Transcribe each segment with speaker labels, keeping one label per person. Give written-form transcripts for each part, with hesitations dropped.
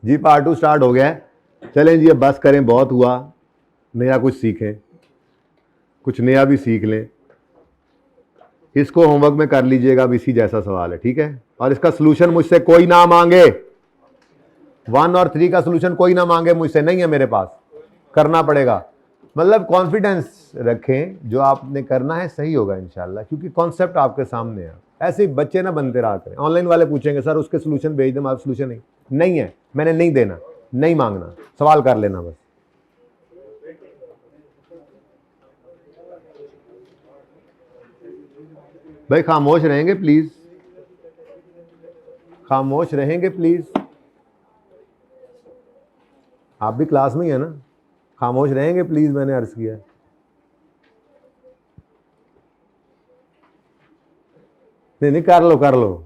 Speaker 1: जी part 2 start हो गया है। चलें जी, अब बस करें, बहुत हुआ, नया कुछ सीखें, कुछ नया भी सीख लें। इसको होमवर्क में कर लीजिएगा, अब इसी जैसा सवाल है, ठीक है। और इसका सोल्यूशन मुझसे कोई ना मांगे, 1 और 3 का सोल्यूशन कोई ना मांगे मुझसे, नहीं है मेरे पास, करना पड़ेगा। मतलब कॉन्फिडेंस रखें, जो आपने करना है सही होगा इंशाल्लाह, क्योंकि कॉन्सेप्ट आपके सामने है। ऐसे बच्चे ना बनते रहा करें। ऑनलाइन वाले पूछेंगे सर उसके सोल्यूशन भेज दें, आप सोल्यूशन नहीं है, मैंने नहीं देना, नहीं मांगना, सवाल कर लेना बस। भाई खामोश रहेंगे प्लीज, खामोश रहेंगे प्लीज। आप भी क्लास में ही है ना, खामोश रहेंगे प्लीज, मैंने अर्ज किया। नहीं नहीं, कर लो कर लो।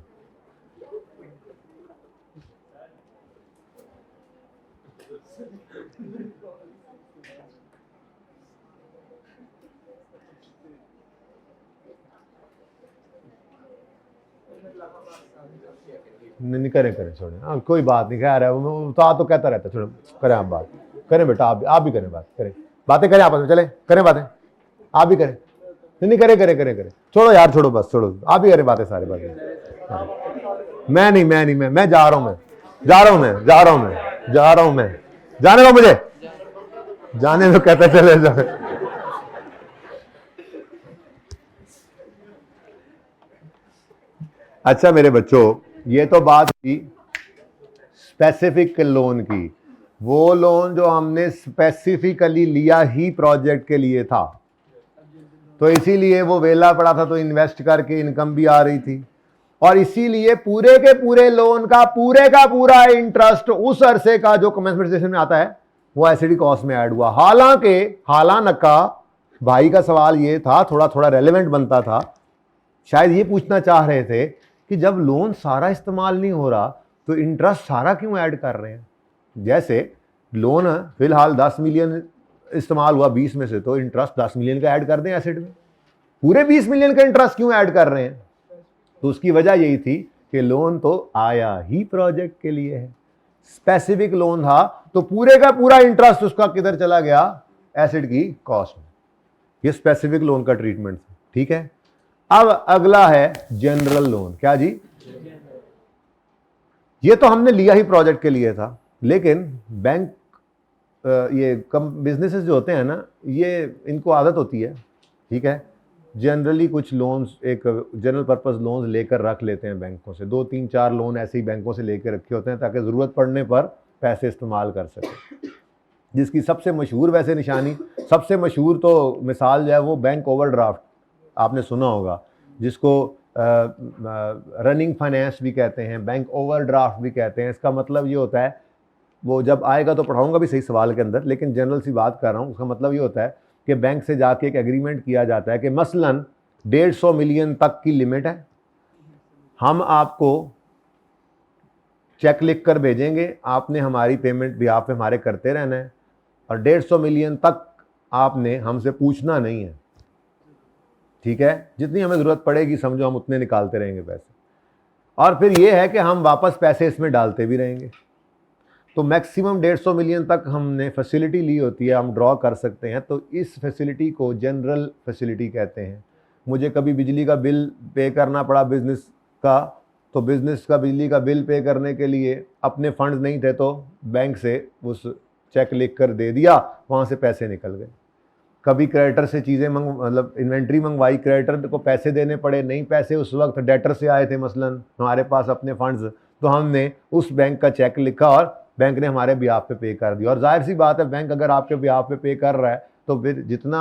Speaker 1: नहीं करें करें, छोड़ें, हाँ कोई बात नहीं, खैर है वो तो कहता रहता, छोड़ो, करें आप बात, करें बेटा, आप भी करें बात, करें बातें, करें आपस में, चले करें बातें, आप भी करें। नहीं करें करें करें करें, छोड़ो यार, छोड़ो बस, छोड़ो, आप ही करें बातें, सारी बातें। मैं नहीं, मैं जा रहा हूं, जा रहा हूं, मैं जाने दो मुझे, जाने दो, कहते चले जाए। अच्छा मेरे बच्चों, ये तो बात थी स्पेसिफिक लोन की, वो लोन जो हमने स्पेसिफिकली लिया ही प्रोजेक्ट के लिए था, तो इसीलिए वो वेला पड़ा था, तो इन्वेस्ट करके इनकम भी आ रही थी, और इसीलिए पूरे के पूरे लोन का पूरा इंटरेस्ट उस अरसे का जो कमेंसमेंट में आता है वो एसिडी कॉस्ट में ऐड हुआ। हालांकि भाई का सवाल ये था, थोड़ा थोड़ा रेलेवेंट बनता था, शायद ये पूछना चाह रहे थे कि जब लोन सारा इस्तेमाल नहीं हो रहा तो इंटरेस्ट सारा क्यों ऐड कर रहे हैं। जैसे लोन फिलहाल 10 मिलियन इस्तेमाल हुआ 20 में से, तो इंटरेस्ट 10 मिलियन का ऐड कर दें एसिड में, पूरे 20 मिलियन का इंटरेस्ट क्यों ऐड कर रहे हैं। तो उसकी वजह यही थी कि लोन तो आया ही प्रोजेक्ट के लिए है, स्पेसिफिक लोन था, तो पूरे का पूरा इंटरेस्ट उसका किधर चला गया, एसिड की कॉस्ट में। ये स्पेसिफिक लोन का ट्रीटमेंट, ठीक है। अब अगला है जनरल लोन। क्या जी, ये तो हमने लिया ही प्रोजेक्ट के लिए था, लेकिन बैंक ये कम बिजनेसेस जो होते हैं ना, ये इनको आदत होती है, ठीक है, जनरली कुछ लोन्स, एक जनरल पर्पस लोन्स लेकर रख लेते हैं बैंकों से, 2 3 4 लोन ऐसे ही बैंकों से लेकर रखे होते हैं ताकि ज़रूरत पड़ने पर पैसे इस्तेमाल कर सकें। जिसकी सबसे मशहूर वैसे निशानी, सबसे मशहूर तो मिसाल जो है वो बैंक ओवरड्राफ्ट, आपने सुना होगा, जिसको रनिंग फाइनेंस भी कहते हैं, बैंक ओवरड्राफ्ट भी कहते हैं। इसका मतलब ये होता है, वो जब आएगा तो पढ़ाऊंगा भी सही सवाल के अंदर, लेकिन जनरल सी बात कर रहा हूँ। उसका मतलब ये होता है कि बैंक से जाके एक एग्रीमेंट किया जाता है कि मसलन 150 मिलियन तक की लिमिट है, हम आपको चेक लिख कर भेजेंगे, आपने हमारी पेमेंट भी आप हमारे करते रहना है, और 150 मिलियन तक आपने हमसे पूछना नहीं है, ठीक है। जितनी हमें ज़रूरत पड़ेगी समझो हम उतने निकालते रहेंगे पैसे, और फिर ये है कि हम वापस पैसे इसमें डालते भी रहेंगे। तो मैक्सिमम 150 मिलियन तक हमने फैसिलिटी ली होती है, हम ड्रॉ कर सकते हैं। तो इस फैसिलिटी को जनरल फैसिलिटी कहते हैं। मुझे कभी बिजली का बिल पे करना पड़ा बिजनेस का, तो बिजनेस का बिजली का बिल पे करने के लिए अपने फंड्स नहीं थे, तो बैंक से उस चेक लिख कर दे दिया, वहाँ से पैसे निकल गए। कभी क्रेडिटर से चीज़ें मतलब इन्वेंट्री मंगवाई, क्रेडिटर को पैसे देने पड़े, नहीं पैसे उस वक्त डेटर से आए थे मसलन हमारे पास अपने फंड्स, तो हमने उस बैंक का चेक लिखा और बैंक ने हमारे ब्याह पे कर दिया। और जाहिर सी बात है, बैंक अगर आपके ब्याह पे कर रहा है तो फिर जितना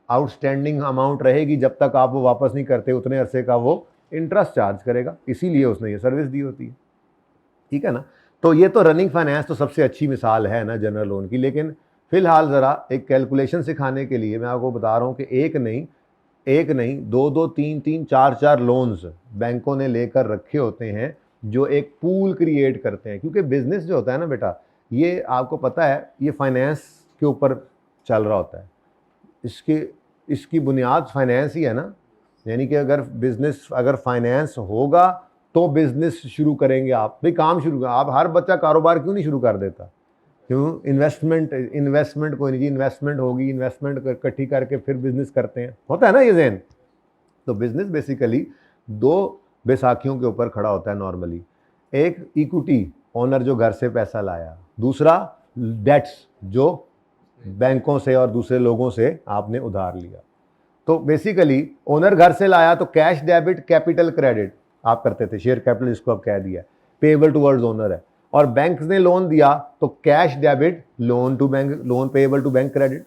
Speaker 1: आउटस्टैंडिंग अमाउंट रहेगी, जब तक आप वो वापस नहीं करते उतने अरसे का वो इंटरेस्ट चार्ज करेगा, इसीलिए उसने ये सर्विस दी होती है, ठीक है ना। तो ये तो रनिंग फाइनेंस तो सबसे अच्छी मिसाल है ना जनरल लोन की। लेकिन फिलहाल ज़रा एक कैलकुलेशन सिखाने के लिए मैं आपको बता रहा हूँ कि एक नहीं, दो, तीन, चार लोन्स बैंकों ने लेकर रखे होते हैं, जो एक पूल क्रिएट करते हैं। क्योंकि बिजनेस जो होता है ना बेटा, ये आपको पता है, ये फाइनेंस के ऊपर चल रहा होता है, इसकी बुनियाद फाइनेंस ही है ना। यानी कि अगर बिजनेस, अगर फाइनेंस होगा तो बिजनेस शुरू करेंगे आप, भाई काम शुरू कर, आप हर बच्चा कारोबार क्यों नहीं शुरू कर देता? क्यों? इन्वेस्टमेंट कोई नहीं, इन्वेस्टमेंट होगी, इन्वेस्टमेंट इकट्ठी करके फिर बिजनेस करते हैं, होता है ना ये ज़हन। तो बिजनेस बेसिकली दो बैसाखियों के ऊपर खड़ा होता है नॉर्मली। एक इक्विटी, ओनर जो घर से पैसा लाया, दूसरा डेट्स जो बैंकों से और दूसरे लोगों से आपने उधार लिया। तो बेसिकली ओनर घर से लाया तो कैश डेबिट, कैपिटल क्रेडिट आप करते थे, शेयर कैपिटल जिसको अब कह दिया, पेएबल टुवर्ड्स ओनर है। और बैंक ने लोन दिया तो cash debit, loan to bank, loan payable to bank credit.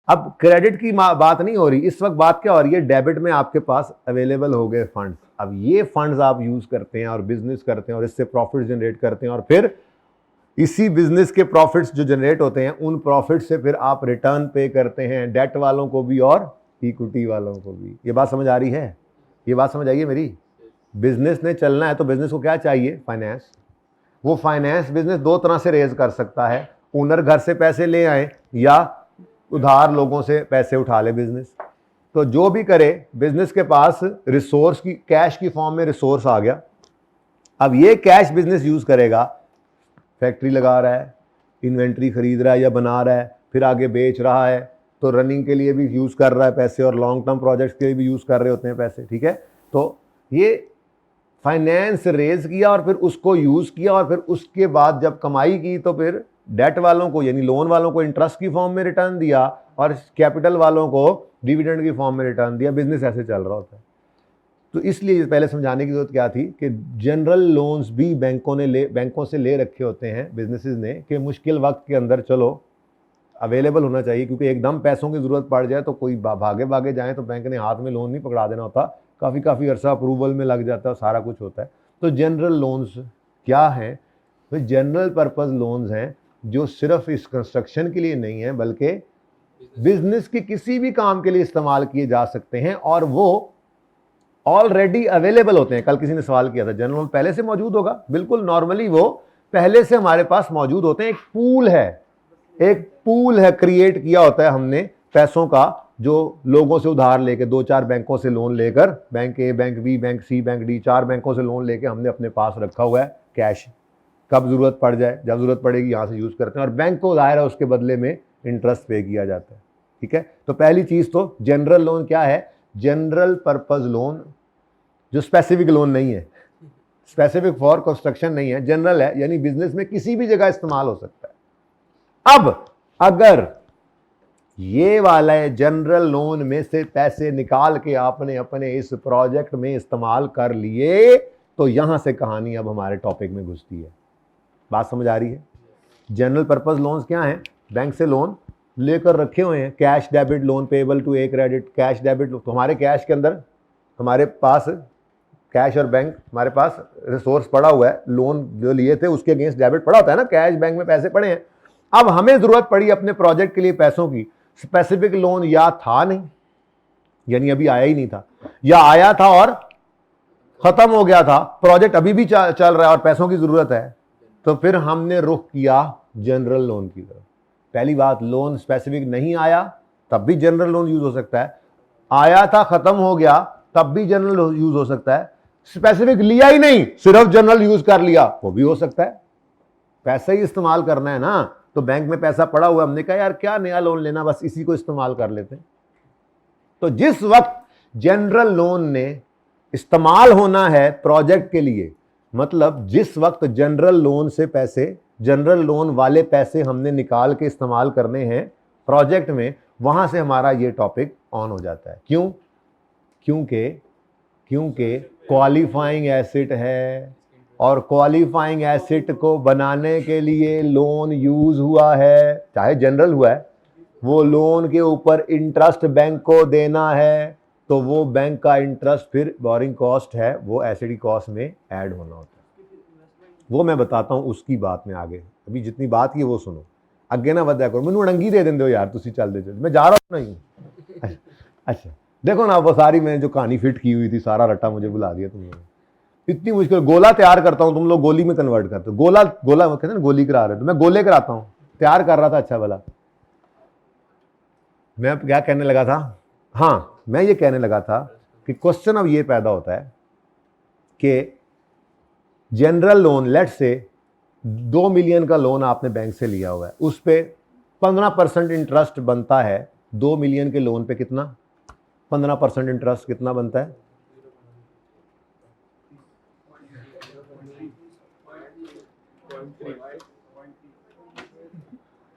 Speaker 1: अब क्रेडिट की बात नहीं हो रही इस वक्त, बात क्या हो रही है? डेबिट में आपके पास अवेलेबल हो गए फंड्स। अब ये फंड्स आप यूज करते हैं और बिजनेस करते हैं और इससे प्रॉफिट जनरेट करते हैं, और फिर इसी बिजनेस के प्रॉफिट्स जो जनरेट होते हैं उन प्रॉफिट से फिर आप रिटर्न पे करते हैं, डेट वालों को भी और इक्विटी वालों को भी। ये बात समझ आ रही है? ये बात समझ आई है मेरी? बिजनेस ने चलना है तो बिजनेस को क्या चाहिए? फाइनेंस। वो फाइनेंस बिजनेस दो तरह से रेज कर सकता है, ओनर घर से पैसे ले आए या उधार लोगों से पैसे उठा ले बिजनेस। तो जो भी करे, बिजनेस के पास रिसोर्स की, कैश की फॉर्म में रिसोर्स आ गया। अब ये कैश बिजनेस यूज करेगा, फैक्ट्री लगा रहा है, इन्वेंट्री खरीद रहा है या बना रहा है, फिर आगे बेच रहा है, तो रनिंग के लिए भी यूज कर रहा है पैसे और लॉन्ग टर्म प्रोजेक्ट्स के लिए भी यूज कर रहे होते हैं पैसे, ठीक है। तो ये फाइनेंस रेज किया और फिर उसको यूज किया, और फिर उसके बाद जब कमाई की तो फिर डेट वालों को यानी लोन वालों को इंटरेस्ट की फॉर्म में रिटर्न दिया और कैपिटल वालों को डिविडेंड की फॉर्म में रिटर्न दिया। बिजनेस ऐसे चल रहा होता है। तो इसलिए पहले समझाने की जरूरत क्या थी कि जनरल लोन्स भी बैंकों से ले रखे होते हैं बिजनेसेस ने, कि मुश्किल वक्त के अंदर चलो अवेलेबल होना चाहिए, क्योंकि एकदम पैसों की ज़रूरत पड़ जाए तो कोई भागे भागे जाए तो बैंक ने हाथ में लोन नहीं पकड़ा देना होता, काफ़ी अरसा अप्रूवल में लग जाता है, सारा कुछ होता है। तो जनरल लोन्स क्या हैं? तो जनरल पर्पज़ लोन्स हैं जो सिर्फ इस कंस्ट्रक्शन के लिए नहीं है बल्कि बिजनेस के किसी भी काम के लिए इस्तेमाल किए जा सकते हैं, और वो ऑलरेडी अवेलेबल होते हैं। कल किसी ने सवाल किया था, जनरल लोन पहले से मौजूद होगा? बिल्कुल, नॉर्मली वो पहले से हमारे पास मौजूद होते हैं। एक पूल है क्रिएट किया होता है हमने पैसों का, जो लोगों से उधार लेके, 2-4 बैंकों से लोन लेकर, बैंक ए, बैंक बी, बैंक सी, बैंक डी, 4 बैंकों से लोन लेके हमने अपने पास रखा हुआ है कैश। कब जरूरत पड़ जाए, जब जरूरत पड़ेगी यहां से यूज करते हैं, और बैंक को दायरा उसके बदले में इंटरेस्ट पे किया जाता है, ठीक है। तो पहली चीज तो जनरल लोन क्या है? जनरल पर्पज लोन, जो स्पेसिफिक लोन नहीं है, स्पेसिफिक फॉर कंस्ट्रक्शन नहीं है, जनरल है, यानी बिजनेस में किसी भी जगह इस्तेमाल हो सकता है। अब अगर ये वाला जनरल लोन में से पैसे निकाल के आपने अपने इस प्रोजेक्ट में इस्तेमाल कर लिए, तो यहां से कहानी अब हमारे टॉपिक में घुसती है। बात समझ आ रही है? जनरल पर्पस लोन्स क्या हैं? बैंक से लोन लेकर रखे हुए हैं, cash debit, loan payable to A credit, cash debit. तो हमारे कैश के अंदर हमारे पास कैश और बैंक, हमारे पास रिसोर्स पड़ा हुआ है, लोन जो लिए थे उसके अगेंस्ट डेबिट पड़ा होता है ना, कैश बैंक में पैसे पड़े हैं। अब हमें जरूरत पड़ी अपने प्रोजेक्ट के लिए पैसों की, स्पेसिफिक लोन या था नहीं, यानी अभी आया ही नहीं था, या आया था और खत्म हो गया था, प्रोजेक्ट अभी भी चल रहा है और पैसों की जरूरत है, तो फिर हमने रुख किया जनरल लोन की तरफ। पहली बात, लोन स्पेसिफिक नहीं आया तब भी जनरल लोन यूज हो सकता है, आया था खत्म हो गया तब भी जनरल यूज हो सकता है, स्पेसिफिक लिया ही नहीं सिर्फ जनरल यूज कर लिया वो भी हो सकता है। पैसा ही इस्तेमाल करना है ना, तो बैंक में पैसा पड़ा हुआ, हमने कहा यार क्या नया लोन लेना, बस इसी को इस्तेमाल कर लेते हैं। तो जिस वक्त जनरल लोन ने इस्तेमाल होना है प्रोजेक्ट के लिए, मतलब जिस वक्त जनरल लोन से पैसे, जनरल लोन वाले पैसे हमने निकाल के इस्तेमाल करने हैं प्रोजेक्ट में, वहां से हमारा ये टॉपिक ऑन हो जाता है। क्यों? क्योंकि क्वालिफाइंग एसेट है, और क्वालिफाइंग एसेट को बनाने के लिए लोन यूज हुआ है, चाहे जनरल हुआ है, वो लोन के ऊपर इंटरेस्ट बैंक को देना है, तो वो बैंक का इंटरेस्ट फिर बोरिंग कॉस्ट है, वो एसिड कॉस्ट में ऐड होना होता है। वो मैं बताता हूँ उसकी बात में आगे, अभी जितनी बात की वो सुनो, अगे ना बदया करो, मैनू अड़ंगी दे देंगे हो यार, तुसी चल दे, मैं जा रहा हूँ नहीं। अच्छा देखो ना, वो सारी मैंने जो कहानी फिट की हुई थी, सारा रट्टा मुझे बुला दिया तुम लोगों ने। इतनी मुश्किल गोला तैयार करता हूँ, तुम लोग गोली में कन्वर्ट करते हो। गोला कहते हैं ना, गोली करा रहे हो, तो मैं गोले कराता हूँ, तैयार कर रहा था। अच्छा भला मैं क्या कहने लगा था? हाँ, मैं ये कहने लगा था कि क्वेश्चन अब ये पैदा होता है कि जनरल लोन, लेट से 2 मिलियन का लोन आपने बैंक से लिया हुआ है, उस पे 15% इंटरेस्ट बनता है। 2 मिलियन के लोन पे कितना? 15% इंटरेस्ट कितना बनता है?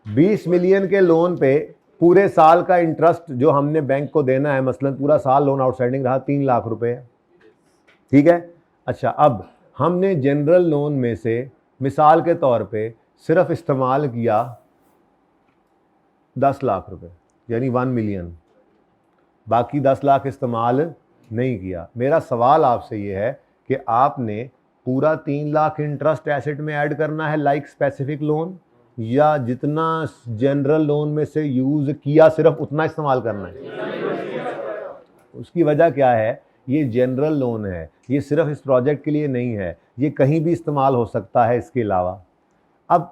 Speaker 1: 20 मिलियन के लोन पे पूरे साल का इंटरेस्ट जो हमने बैंक को देना है, मसलन पूरा साल लोन आउटस्टैंडिंग रहा 3 लाख रुपए है, ठीक है। अच्छा, अब हमने जनरल लोन में से मिसाल के तौर पे सिर्फ इस्तेमाल किया 10 लाख रुपए, यानी 1 मिलियन, बाकी 10 लाख इस्तेमाल नहीं किया। मेरा सवाल आपसे ये है कि आपने पूरा 3 लाख इंटरेस्ट एसेट में ऐड करना है लाइक स्पेसिफिक लोन, या जितना जनरल लोन में से यूज किया सिर्फ उतना इस्तेमाल करना है? उसकी वजह क्या है? ये जनरल लोन है, ये सिर्फ इस प्रोजेक्ट के लिए नहीं है, ये कहीं भी इस्तेमाल हो सकता है इसके अलावा। अब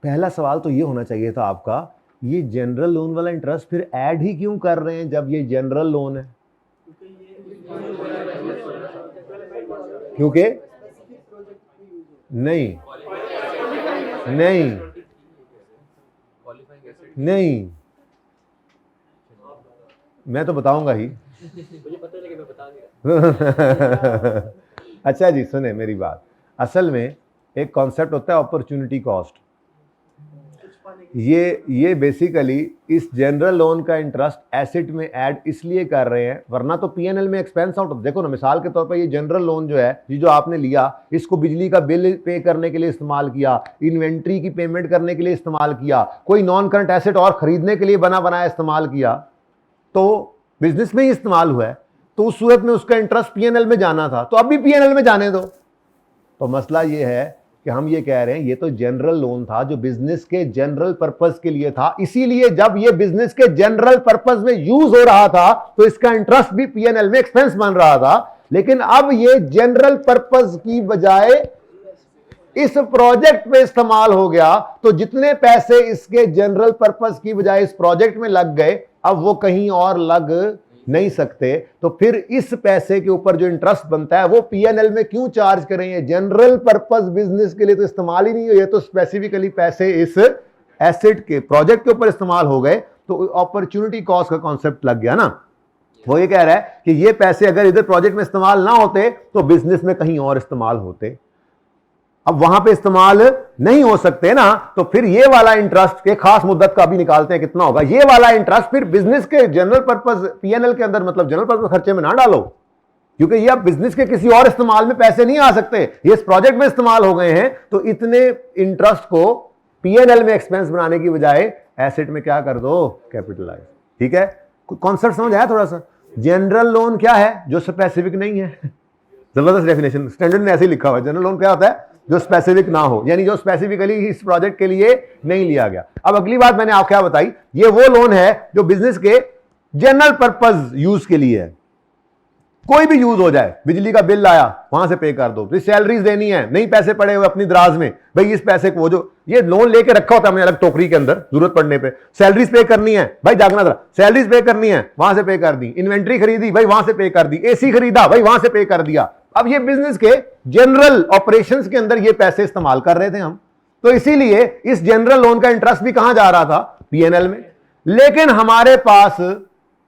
Speaker 1: पहला सवाल तो ये होना चाहिए था आपका, ये जनरल लोन वाला इंटरेस्ट फिर ऐड ही क्यों कर रहे हैं जब ये जनरल लोन है? क्योंकि नहीं नहीं नहीं, मैं तो बताऊंगा ही। मुझे पता है लेकिन मैं बता नहीं रहा। अच्छा जी, सुने मेरी बात। असल में एक कॉन्सेप्ट होता है अपॉर्चुनिटी कॉस्ट। ये बेसिकली इस जनरल लोन का इंटरेस्ट एसेट में ऐड इसलिए कर रहे हैं, वरना तो पीएनएल में एक्सपेंस आउट। देखो ना, मिसाल के तौर पर ये जनरल लोन जो है, ये जो आपने लिया, इसको बिजली का बिल पे करने के लिए इस्तेमाल किया, इन्वेंट्री की पेमेंट करने के लिए इस्तेमाल किया, कोई नॉन करंट एसेट और खरीदने के लिए बना बनाया इस्तेमाल किया, तो बिजनेस में ही इस्तेमाल हुआ है, तो उस सूरत में उसका इंटरेस्ट पीएनएल में जाना था, तो अब भी पीएनएल में जाने दो। तो मसला ये है कि हम ये कह रहे हैं ये तो जनरल लोन था जो बिजनेस के जनरल पर्पस के लिए था, इसीलिए जब ये बिजनेस के जनरल पर्पस में यूज हो रहा था तो इसका इंटरेस्ट भी पीएनएल में एक्सपेंस बन रहा था। लेकिन अब ये जनरल पर्पस की बजाय इस प्रोजेक्ट पे इस्तेमाल हो गया, तो जितने पैसे इसके जनरल पर्पस की बजाय इस प्रोजेक्ट में लग गए, अब वो कहीं और लग नहीं सकते। तो फिर इस पैसे के ऊपर जो इंटरेस्ट बनता है वो पीएनएल में क्यों चार्ज करें? जनरल पर्पस बिजनेस के लिए तो इस्तेमाल ही नहीं हुए, तो स्पेसिफिकली पैसे इस एसेट के प्रोजेक्ट के ऊपर इस्तेमाल हो गए, तो अपॉर्चुनिटी कॉस्ट का कॉन्सेप्ट लग गया ना। वो ये कह रहा है कि ये पैसे अगर इधर प्रोजेक्ट में इस्तेमाल ना होते तो बिजनेस में कहीं और इस्तेमाल होते, अब वहां पे इस्तेमाल नहीं हो सकते ना, तो फिर ये वाला इंटरेस्ट के खास मुद्दत का भी निकालते हैं कितना होगा। ये वाला इंटरेस्ट फिर बिजनेस के जनरल पर्पस पीएनएल के अंदर, मतलब जनरल पर्पस खर्चे में ना डालो, क्योंकि ये अब बिजनेस के किसी और इस्तेमाल में पैसे नहीं आ सकते, ये इस प्रोजेक्ट में इस्तेमाल हो गए हैं। तो इतने इंटरेस्ट को पीएनएल में एक्सपेंस बनाने की बजाय एसेट में क्या कर दो? कैपिटलाइज। ठीक है, कॉन्सेप्ट समझ आया थोड़ा सा? जनरल लोन क्या है? जो स्पेसिफिक नहीं है। जबरदस्त डेफिनेशन, स्टैंडर्ड में ऐसे ही लिखा हुआ है। जनरल लोन क्या होता है? जो स्पेसिफिक ना हो, यानी जो स्पेसिफिकली इस प्रोजेक्ट के लिए नहीं लिया गया। अब अगली बात मैंने आपको क्या बताई, ये वो लोन है जो बिजनेस के जनरल पर्पस यूज के लिए है, कोई भी यूज हो जाए। बिजली का बिल आया, वहां से पे कर दो, सैलरीज देनी है, नहीं पैसे पड़े हुए अपनी दराज में, भाई इस पैसे को, जो ये लोन लेके रखा होता है हमने अलग टोकरी के अंदर, जरूरत पड़ने पे सैलरीज पे करनी है, भाई जागना जरा, सैलरीज पे करनी है, वहां से पे कर दी, इन्वेंट्री खरीदी, भाई वहां से पे कर दी, एसी खरीदा, भाई वहां से पे कर दिया। अब ये बिजनेस के जनरल ऑपरेशंस के अंदर ये पैसे इस्तेमाल कर रहे थे हम, तो इसीलिए इस जनरल लोन का इंटरेस्ट भी कहां जा रहा था? पीएनएल में। लेकिन हमारे पास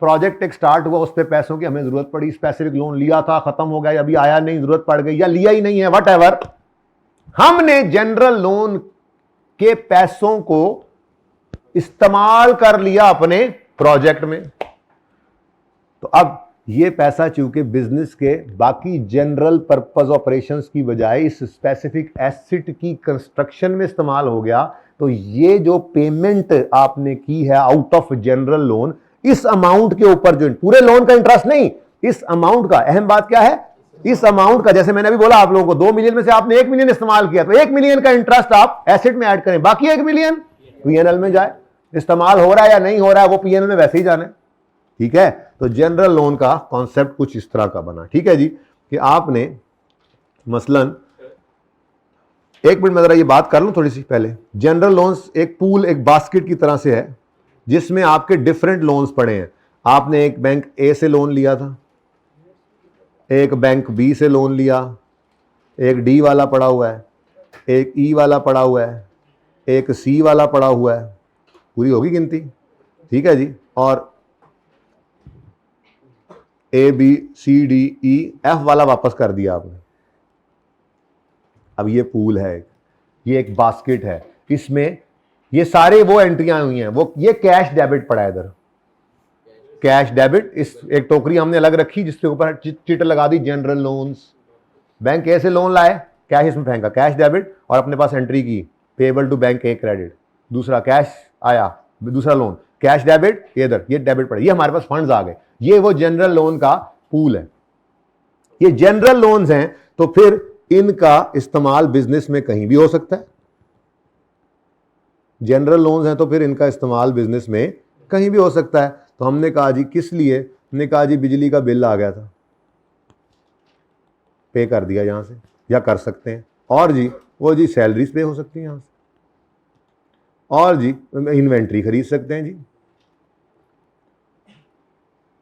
Speaker 1: प्रोजेक्ट एक स्टार्ट हुआ, उस पे पैसों की हमें जरूरत पड़ी, स्पेसिफिक लोन लिया था, खत्म हो गया, अभी आया नहीं, जरूरत पड़ गई, या लिया ही नहीं है, व्हाटएवर, हमने जनरल लोन के पैसों को इस्तेमाल कर लिया अपने प्रोजेक्ट में। तो अब ये पैसा चूंकि बिजनेस के बाकी जनरल पर्पस ऑपरेशंस की बजाय इस स्पेसिफिक एसेट की कंस्ट्रक्शन में इस्तेमाल हो गया, तो ये जो पेमेंट आपने की है आउट ऑफ जनरल लोन, इस अमाउंट के ऊपर, जो पूरे लोन का इंटरेस्ट नहीं, इस अमाउंट का, अहम बात क्या है, इस अमाउंट का, जैसे मैंने अभी बोला आप लोगों को 2 मिलियन में से आपने 1 मिलियन इस्तेमाल किया, तो 1 मिलियन का इंटरेस्ट आप एसेट में ऐड करें, बाकी 1 मिलियन पीएनएल में जाए। इस्तेमाल हो रहा है या नहीं हो रहा है वो पीएनएल में वैसे ही जाने। ठीक है, तो जनरल लोन का कॉन्सेप्ट कुछ इस तरह का बना। ठीक है जी, कि आपने मसलन, एक मिनट में जरा ये बात कर लूं थोड़ी सी पहले। जनरल लोन्स एक पूल, एक बास्केट की तरह से है जिसमें आपके डिफरेंट लोन्स पड़े हैं। आपने एक बैंक ए से लोन लिया था, एक बैंक बी से लोन लिया, एक डी वाला पड़ा हुआ है, एक ई वाला पड़ा हुआ है, एक सी वाला पड़ा हुआ है, पूरी होगी गिनती, ठीक है जी। और A B C D E F वाला वापस कर दिया आपने। अब ये पूल है, ये एक बास्केट है, इसमें ये सारे वो एंट्रियां हुई हैं, वो ये कैश डेबिट पड़ा है इधर, कैश डेबिट। इस एक टोकरी हमने अलग रखी जिसके ऊपर चिट लगा दी जनरल लोन्स। बैंक ए से लोन लाए, कैश इसमें फेंका, कैश डेबिट, और अपने पास एंट्री की payable to bank A credit. दूसरा कैश आया, दूसरा लोन, कैश डेबिट, इधर ये डेबिट पड़े, ये हमारे पास फंड्स आ गए। ये वो जनरल लोन का पूल है। ये जनरल लोन्स हैं, तो फिर इनका इस्तेमाल बिजनेस में कहीं भी हो सकता है। जनरल लोन्स हैं तो फिर इनका इस्तेमाल बिजनेस में कहीं भी हो सकता है। तो हमने कहा जी किस लिए, हमने कहा जी बिजली का बिल आ गया था, पे कर दिया यहां से, या कर सकते हैं। और जी वो जी सैलरीज पे हो सकती है यहां से, और जी इन्वेंट्री खरीद सकते हैं जी,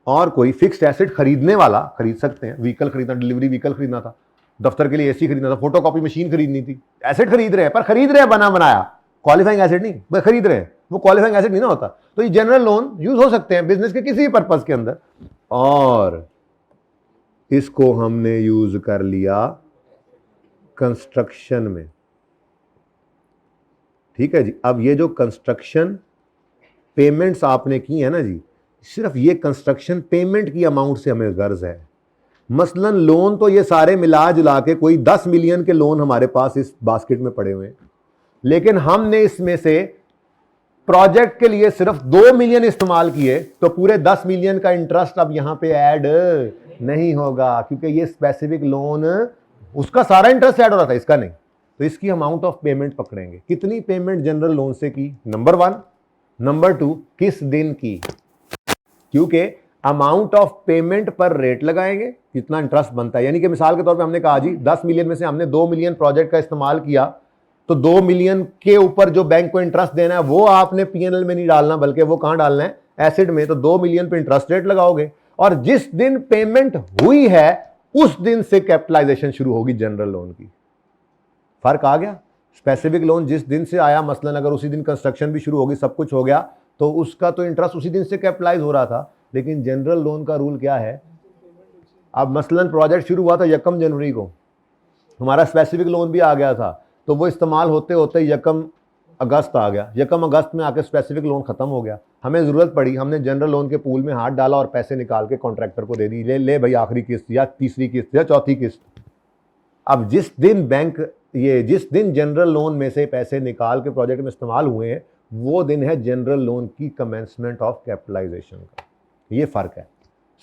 Speaker 1: और कोई फिक्स्ड एसेट खरीदने वाला खरीद सकते हैं। व्हीकल खरीदना, डिलीवरी व्हीकल खरीदना था, दफ्तर के लिए एसी खरीदना था, फोटोकॉपी मशीन खरीदनी थी, एसेट खरीद रहे हैं, पर खरीद रहे हैं बना बनाया, क्वालिफाइंग एसेट नहीं, बस खरीद रहे हैं, वो क्वालिफाइंग एसेट नहीं ना होता। तो ये जनरल लोन यूज हो सकते हैं बिजनेस के किसी भी पर्पज के अंदर। और इसको हमने यूज कर लिया कंस्ट्रक्शन में, ठीक है जी। अब ये जो कंस्ट्रक्शन पेमेंट्स आपने की है ना जी, सिर्फ ये कंस्ट्रक्शन पेमेंट की अमाउंट से हमें गर्ज है। मसलन लोन तो ये सारे मिला जुला के कोई 10 मिलियन के लोन हमारे पास इस बास्केट में पड़े हुए हैं, लेकिन हमने इसमें से प्रोजेक्ट के लिए सिर्फ 2 मिलियन इस्तेमाल किए, तो पूरे 10 मिलियन का इंटरेस्ट अब यहां पे ऐड नहीं होगा, क्योंकि ये स्पेसिफिक लोन, उसका सारा इंटरेस्ट ऐड हो रहा था, इसका नहीं। तो इसकी अमाउंट ऑफ पेमेंट पकड़ेंगे, कितनी पेमेंट जनरल लोन से की, नंबर 1। नंबर 2, किस दिन की, क्योंकि अमाउंट ऑफ पेमेंट पर रेट लगाएंगे, कितना इंटरेस्ट बनता है। यानी कि मिसाल के तौर पे हमने कहा जी 10 मिलियन में से हमने 2 मिलियन प्रोजेक्ट का इस्तेमाल किया, तो 2 मिलियन के ऊपर जो बैंक को इंटरेस्ट देना है वो आपने पीएनएल में नहीं डालना, बल्कि वो कहां डालना है, एसेट में। तो 2 मिलियन पे इंटरेस्ट रेट लगाओगे, और जिस दिन पेमेंट हुई है उस दिन से कैपिटलाइजेशन शुरू होगी जनरल लोन की। फर्क आ गया। स्पेसिफिक लोन जिस दिन से आया, मसलन अगर उसी दिन कंस्ट्रक्शन भी शुरू होगी, सब कुछ हो गया, तो उसका तो इंटरेस्ट उसी दिन से कैपिटलाइज हो रहा था। लेकिन जनरल लोन का रूल क्या है, अब मसलन प्रोजेक्ट शुरू हुआ था 1 जनवरी को, हमारा स्पेसिफिक लोन भी आ गया था, तो वो इस्तेमाल होते होते 1 अगस्त आ गया, 1 अगस्त में आकर स्पेसिफिक लोन खत्म हो गया। हमें जरूरत पड़ी, हमने जनरल लोन के पूल में हाथ डाला और पैसे निकाल के कॉन्ट्रैक्टर को दे दी, ले भाई आखिरी किस्त या तीसरी किस्त या चौथी किस्त। अब जिस दिन जनरल लोन में से पैसे निकाल के प्रोजेक्ट में इस्तेमाल हुए हैं, वो दिन है जनरल लोन की कमेंसमेंट ऑफ कैपिटलाइजेशन का। ये फर्क है,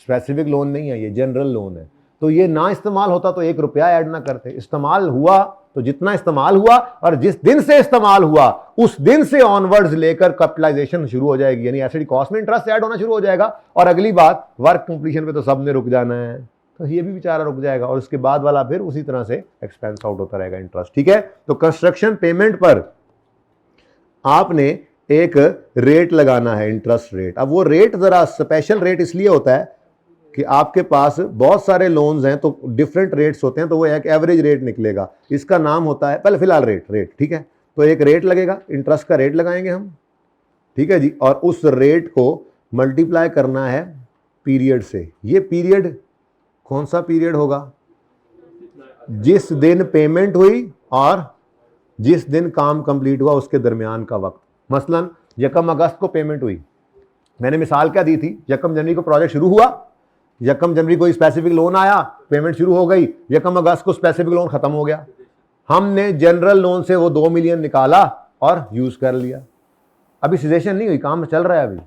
Speaker 1: स्पेसिफिक लोन नहीं है, ये जनरल लोन है। तो ये ना इस्तेमाल होता तो 1 रुपया ऐड ना करते, इस्तेमाल हुआ तो जितना इस्तेमाल हुआ, और जिस दिन से इस्तेमाल हुआ उस दिन से ऑनवर्ड्स लेकर कैपिटलाइजेशन शुरू हो जाएगी, यानी एसिड कॉस्ट में इंटरेस्ट ऐड होना शुरू हो जाएगा। और अगली बात, वर्क कंप्लीशन पे तो सबने रुक जाना है, तो ये भी बेचारा रुक जाएगा, और उसके बाद वाला फिर उसी तरह से एक्सपेंस आउट होता रहेगा इंटरेस्ट, ठीक है। तो कंस्ट्रक्शन पेमेंट पर आपने एक रेट लगाना है, इंटरेस्ट रेट। अब वो रेट जरा स्पेशल रेट इसलिए होता है कि आपके पास बहुत सारे लोन्स हैं तो डिफरेंट रेट्स होते हैं, तो वो एक एवरेज रेट निकलेगा, इसका नाम होता है, पहले फिलहाल रेट, ठीक है। तो एक रेट लगेगा, इंटरेस्ट का रेट लगाएंगे हम, ठीक है जी, और उस रेट को मल्टीप्लाई करना है पीरियड से। ये पीरियड कौन सा पीरियड होगा, जिस दिन पेमेंट हुई और जिस दिन काम कंप्लीट हुआ उसके दरमियान का वक्त। मसलन 1 अगस्त को पेमेंट हुई, मैंने मिसाल क्या दी थी, 1 जनवरी को प्रोजेक्ट शुरू हुआ, 1 जनवरी को स्पेसिफिक लोन आया, पेमेंट शुरू हो गई, 1 अगस्त को स्पेसिफिक लोन खत्म हो गया, हमने जनरल लोन से वो 2 मिलियन निकाला और यूज कर लिया। अभी सिचुएशन नहीं हुई, काम चल रहा है अभी।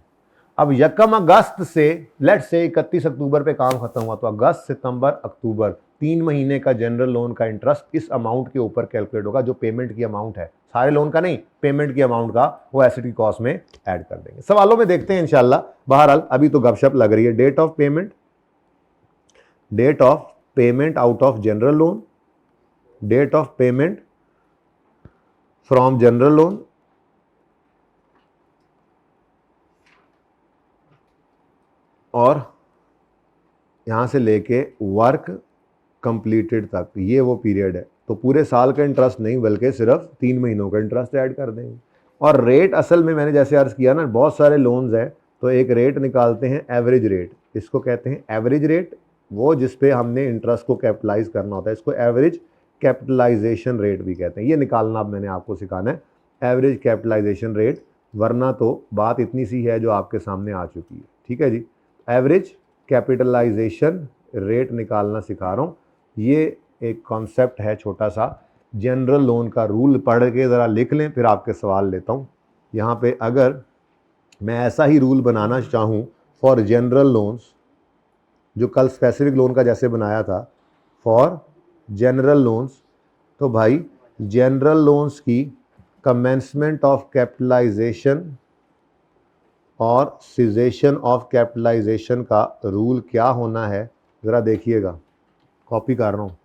Speaker 1: अब 1 अगस्त से लेट से 31 अक्टूबर पे काम खत्म हुआ, तो अगस्त, सितंबर, अक्टूबर 3 महीने का जनरल लोन का इंटरेस्ट इस अमाउंट के ऊपर कैलकुलेट होगा, जो पेमेंट की अमाउंट है, सारे लोन का नहीं, पेमेंट की अमाउंट का, वो एसेट की कॉस्ट में ऐड कर देंगे। सवालों में देखते हैं इंशाल्लाह। बहरहाल अभी तो गपशप लग रही है। Date of payment out of general loan, date of payment from general loan, और यहां से लेके वर्क कंप्लीटेड तक, ये वो पीरियड है। तो पूरे साल का इंटरेस्ट नहीं बल्कि सिर्फ 3 महीनों का इंटरेस्ट ऐड कर देंगे। और रेट असल में मैंने जैसे अर्ज किया ना, बहुत सारे लोन्स हैं तो एक रेट निकालते हैं एवरेज रेट, इसको कहते हैं एवरेज रेट, वो जिस पे हमने इंटरेस्ट को कैपिटलाइज करना होता है, इसको एवरेज कैपिटलाइजेशन रेट भी कहते हैं। ये निकालना अब मैंने आपको सिखाना है, एवरेज कैपिटलाइजेशन रेट, वरना तो बात इतनी सी है जो आपके सामने आ चुकी है। ठीक है जी, एवरेज कैपिटलाइजेशन रेट निकालना सिखा रहा हूँ। ये एक कॉन्सेप्ट है छोटा सा, जनरल लोन का रूल पढ़ के ज़रा लिख लें, फिर आपके सवाल लेता हूँ। यहाँ पे अगर मैं ऐसा ही रूल बनाना चाहूँ फॉर जनरल लोन्स, जो कल स्पेसिफिक लोन का जैसे बनाया था फॉर जनरल लोन्स, तो भाई जनरल लोन्स की कमेंसमेंट ऑफ कैपिटलाइजेशन और सीजेशन ऑफ कैपिटलाइजेशन का रूल क्या होना है, ज़रा देखिएगा, कॉपी कर रहा हूँ।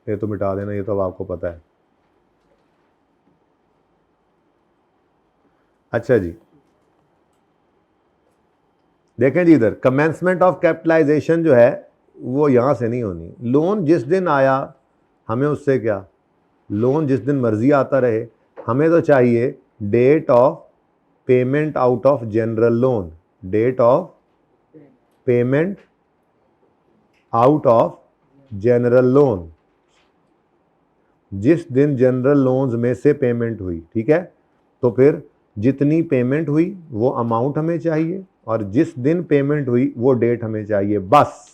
Speaker 1: ये तो मिटा देना, ये तो अब आपको पता है। अच्छा जी, देखें जी, इधर कमेंसमेंट ऑफ कैपिटलाइजेशन जो है वो यहाँ से नहीं होनी। लोन जिस दिन आया हमें उससे क्या, लोन जिस दिन मर्जी आता रहे, हमें तो चाहिए date of payment out of general loan, date of payment out of general loan, जिस दिन जनरल लोन्स में से पेमेंट हुई। ठीक है, तो फिर जितनी पेमेंट हुई वो अमाउंट हमें चाहिए, और जिस दिन पेमेंट हुई वो डेट हमें चाहिए, बस।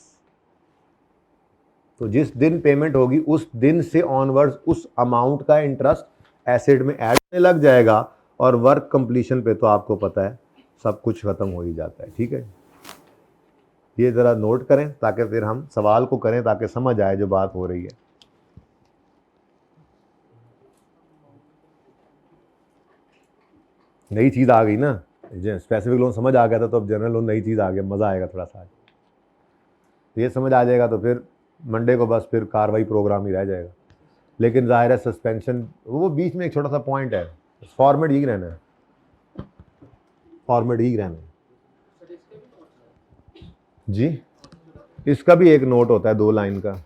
Speaker 1: तो जिस दिन पेमेंट होगी उस दिन से ऑनवर्ड्स उस अमाउंट का इंटरेस्ट एसेट में ऐड होने लग जाएगा, और वर्क कंप्लीशन पे तो आपको पता है सब कुछ खत्म हो ही जाता है। ठीक है, ये ज़रा नोट करें ताकि फिर हम सवाल को करें, ताकि समझ आए जो बात हो रही है। नई चीज़ आ गई ना, स्पेसिफिक लोन समझ आ गया था तो अब जनरल लोन नई चीज़ आ गया, मज़ा आएगा थोड़ा सा। तो ये समझ आ जाएगा तो फिर मंडे को बस फिर कार्रवाई प्रोग्राम ही रह जाएगा। लेकिन जाहिर है सस्पेंशन, वो बीच में एक छोटा सा पॉइंट है, फॉर्मेट ही रहना है, फॉर्मेट ही रहना है जी। इसका भी एक नोट होता है 2 लाइन का,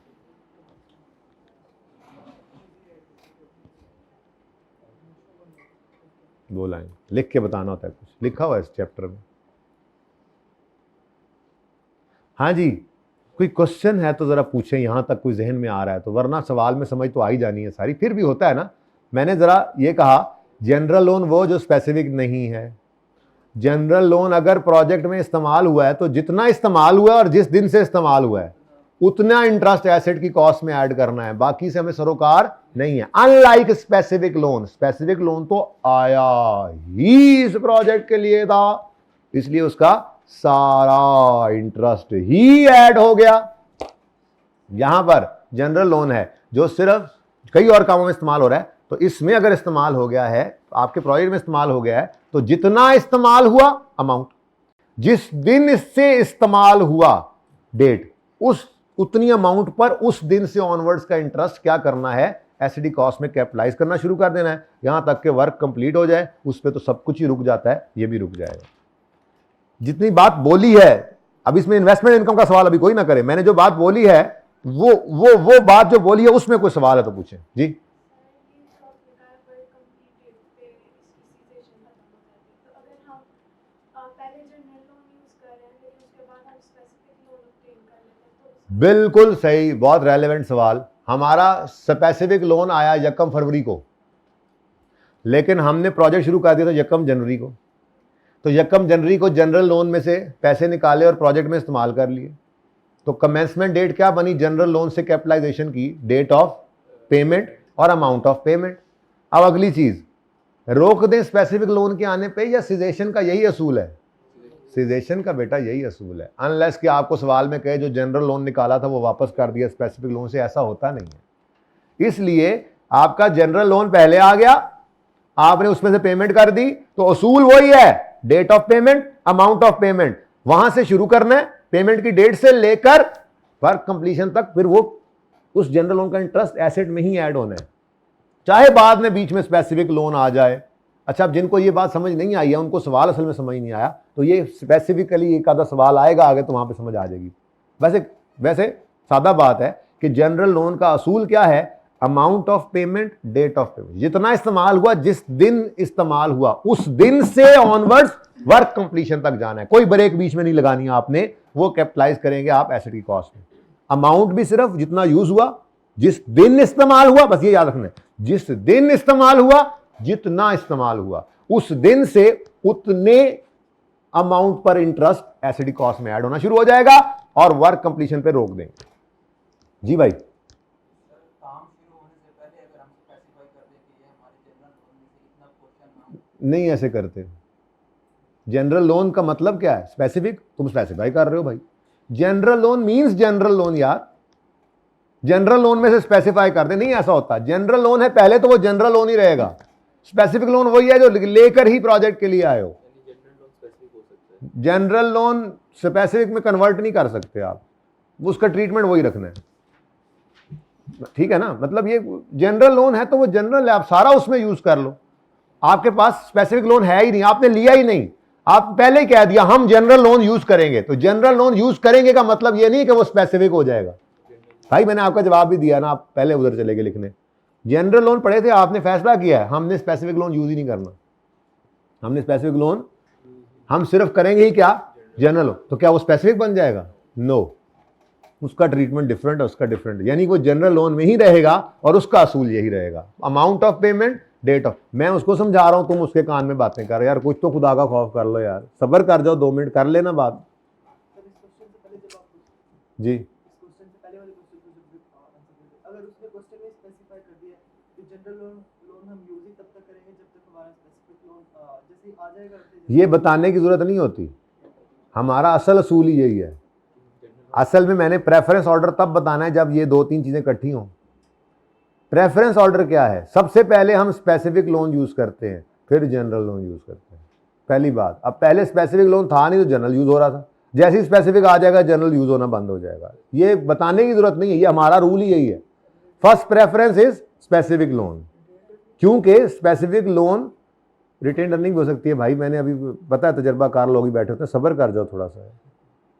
Speaker 1: दो लाइन लिख के बताना होता है, कुछ लिखा हुआ है इस चैप्टर में। हाँ जी, कोई क्वेश्चन है तो ज़रा पूछें, यहाँ तक कोई जहन में आ रहा है तो, वरना सवाल में समझ तो आ ही जानी है सारी। फिर भी होता है ना, मैंने ज़रा ये कहा जनरल लोन वो जो स्पेसिफिक नहीं है। जनरल लोन अगर प्रोजेक्ट में इस्तेमाल हुआ है तो जितना इस्तेमाल हुआ है और जिस दिन से इस्तेमाल हुआ है उतना इंटरेस्ट एसेट की कॉस्ट में ऐड करना है, बाकी से हमें सरोकार नहीं है। Unlike specific loan, specific loan तो आया ही इस प्रोजेक्ट के लिए था, इसलिए उसका सारा इंटरेस्ट ही ऐड हो गया। यहां पर जनरल लोन है जो सिर्फ कई और कामों में इस्तेमाल हो रहा है, तो इसमें अगर इस्तेमाल हो गया है, आपके प्रोजेक्ट में इस्तेमाल हो गया है, तो जितना इस्तेमाल हुआ अमाउंट, जिस दिन इससे इस्तेमाल हुआ डेट, उस उतनी अमाउंट पर उस दिन से ऑनवर्ड्स का इंटरेस्ट क्या करना है, एसडी कॉस्ट में कैपिटलाइज करना शुरू कर देना है, यहां तक कि वर्क कंप्लीट हो जाए। उस पर तो सब कुछ ही रुक जाता है, ये भी रुक जाएगा। जितनी बात बोली है, अब इसमें इन्वेस्टमेंट इनकम का सवाल अभी कोई ना करे, मैंने जो बात बोली है वो बात जो बोली है उसमें कोई सवाल है तो पूछें जी। बिल्कुल सही, बहुत रेलेवेंट सवाल। हमारा स्पेसिफिक लोन आया 1 फरवरी को, लेकिन हमने प्रोजेक्ट शुरू कर दिया था 1 जनवरी को, तो 1 जनवरी को जनरल लोन में से पैसे निकाले और प्रोजेक्ट में इस्तेमाल कर लिए। तो कमेंसमेंट डेट क्या बनी जनरल लोन से कैपिटलाइजेशन की, डेट ऑफ पेमेंट और अमाउंट ऑफ पेमेंट। अब अगली चीज, रोक दें स्पेसिफिक लोन के आने पे, या सीजेशन का यही असूल है? सीजेशन का बेटा यही असूल है, अनलेस कि आपको सवाल में कहे जो जनरल लोन निकाला था वो वापस कर दिया स्पेसिफिक लोन से, ऐसा होता नहीं है। इसलिए आपका जनरल लोन पहले आ गया, आपने उसमें से पेमेंट कर दी, तो असूल वही है, date of payment, amount of payment, वहां से शुरू करना है, पेमेंट की डेट से लेकर वर्क कंप्लीशन तक, फिर वो उस जनरल लोन का इंटरेस्ट एसेट में ही ऐड होना है, चाहे बाद में बीच में स्पेसिफिक लोन आ जाए। अच्छा, अब जिनको ये बात समझ नहीं आई है, उनको सवाल असल में समझ नहीं आया, तो ये स्पेसिफिकली एक आधा सवाल आएगा आगे, तो वहां पे समझ आ जाएगी। वैसे सादा बात है कि जनरल लोन का असूल क्या है, amount of payment, date of payment. जितना इस्तेमाल हुआ, जिस दिन इस्तेमाल हुआ, उस दिन से ऑनवर्ड्स वर्क कंप्लीशन तक जाना है, कोई ब्रेक बीच में नहीं लगानी है आपने, वो कैपिटलाइज करेंगे आप एसेट की कॉस्ट में। अमाउंट भी सिर्फ जितना यूज हुआ, जिस दिन इस्तेमाल हुआ, बस ये याद रखना है, जिस दिन इस्तेमाल हुआ, जितना इस्तेमाल हुआ, उस दिन से उतने अमाउंट पर इंटरेस्ट एसेट की कॉस्ट में ऐड होना शुरू हो जाएगा और वर्क कंप्लीशन पे रोक देंगे। जी भाई, नहीं ऐसे करते। जनरल लोन का मतलब क्या है, स्पेसिफिक, तुम स्पेसिफाई कर रहे हो भाई। General loan means general loan यार, जनरल लोन में से स्पेसिफाई कर दे, नहीं ऐसा होता। जनरल लोन है पहले तो वो जनरल लोन ही रहेगा, स्पेसिफिक लोन वही है जो लेकर ही प्रोजेक्ट के लिए आए हो। जनरल लोन स्पेसिफिक में कन्वर्ट नहीं कर सकते आप, उसका ट्रीटमेंट वही रखना है, ठीक है ना। मतलब ये जनरल लोन है तो वो जनरल है, आप सारा उसमें यूज कर लो। आपके पास स्पेसिफिक लोन है ही नहीं, आपने लिया ही नहीं, आप पहले ही कह दिया हम जनरल लोन यूज करेंगे, तो जनरल लोन यूज करेंगे का मतलब ये नहीं कि वो स्पेसिफिक हो जाएगा। भाई मैंने आपका जवाब भी दिया ना, आप पहले उधर चले गए लिखने। जनरल लोन पढ़े थे, आपने फैसला किया है हमने स्पेसिफिक लोन यूज ही नहीं करना, हमने स्पेसिफिक लोन हम सिर्फ करेंगे ही क्या, जनरल लोन। तो क्या वो स्पेसिफिक बन जाएगा? नो, उसका ट्रीटमेंट डिफरेंट है, उसका डिफरेंट, यानी वो जनरल लोन में ही रहेगा और उसका असूल यही रहेगा, amount of payment, date of. मैं उसको समझा रहा हूं, तुम उसके कान में बातें कर रहे यार, कुछ तो खुदा का खौफ कर लो यार, सब्र कर जाओ, 2 मिनट कर लेना बात। जी ये बताने की जरूरत नहीं होती, हमारा असल असूल ही यही है। असल में मैंने प्रेफरेंस ऑर्डर तब बताना है जब ये 2-3 चीजें इकट्ठी हों। प्रेफरेंस ऑर्डर क्या है, सबसे पहले हम स्पेसिफिक लोन यूज करते हैं, फिर जनरल लोन यूज करते हैं, पहली बात। अब पहले स्पेसिफिक लोन था नहीं तो जनरल यूज हो रहा था, जैसे ही स्पेसिफिक आ जाएगा जनरल यूज होना बंद हो जाएगा। ये बताने की जरूरत नहीं है, ये हमारा रूल ही यही है। First preference is specific loan, क्योंकि स्पेसिफिक लोन रिटेन अर्निंग हो सकती है। भाई मैंने अभी पता है तजर्बाकार लोग ही बैठे होते हैं, सब्र कर जाओ थोड़ा सा,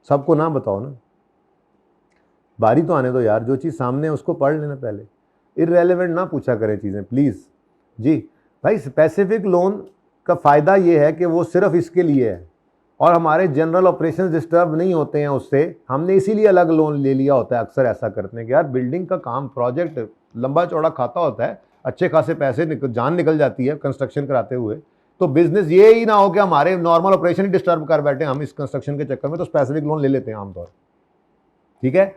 Speaker 1: सबको ना बताओ ना, बारी तो आने दो यार, जो चीज़ सामने है उसको पढ़ लेना पहले, इररेलेवेंट ना पूछा करें चीज़ें प्लीज़। जी भाई, स्पेसिफिक लोन का फ़ायदा ये है कि वो सिर्फ इसके लिए है और हमारे जनरल ऑपरेशन डिस्टर्ब नहीं होते हैं उससे, हमने इसीलिए अलग लोन ले लिया होता है। अक्सर ऐसा करते हैं कि यार बिल्डिंग का काम, प्रोजेक्ट लंबा चौड़ा खाता होता है, अच्छे खासे पैसे जान निकल जाती है कंस्ट्रक्शन कराते हुए, तो बिजनेस ये ही ना हो कि हमारे नॉर्मल ऑपरेशन ही डिस्टर्ब कर बैठे हम इस कंस्ट्रक्शन के चक्कर में, तो स्पेसिफिक लोन ले लेते हैं आमतौर, ठीक है।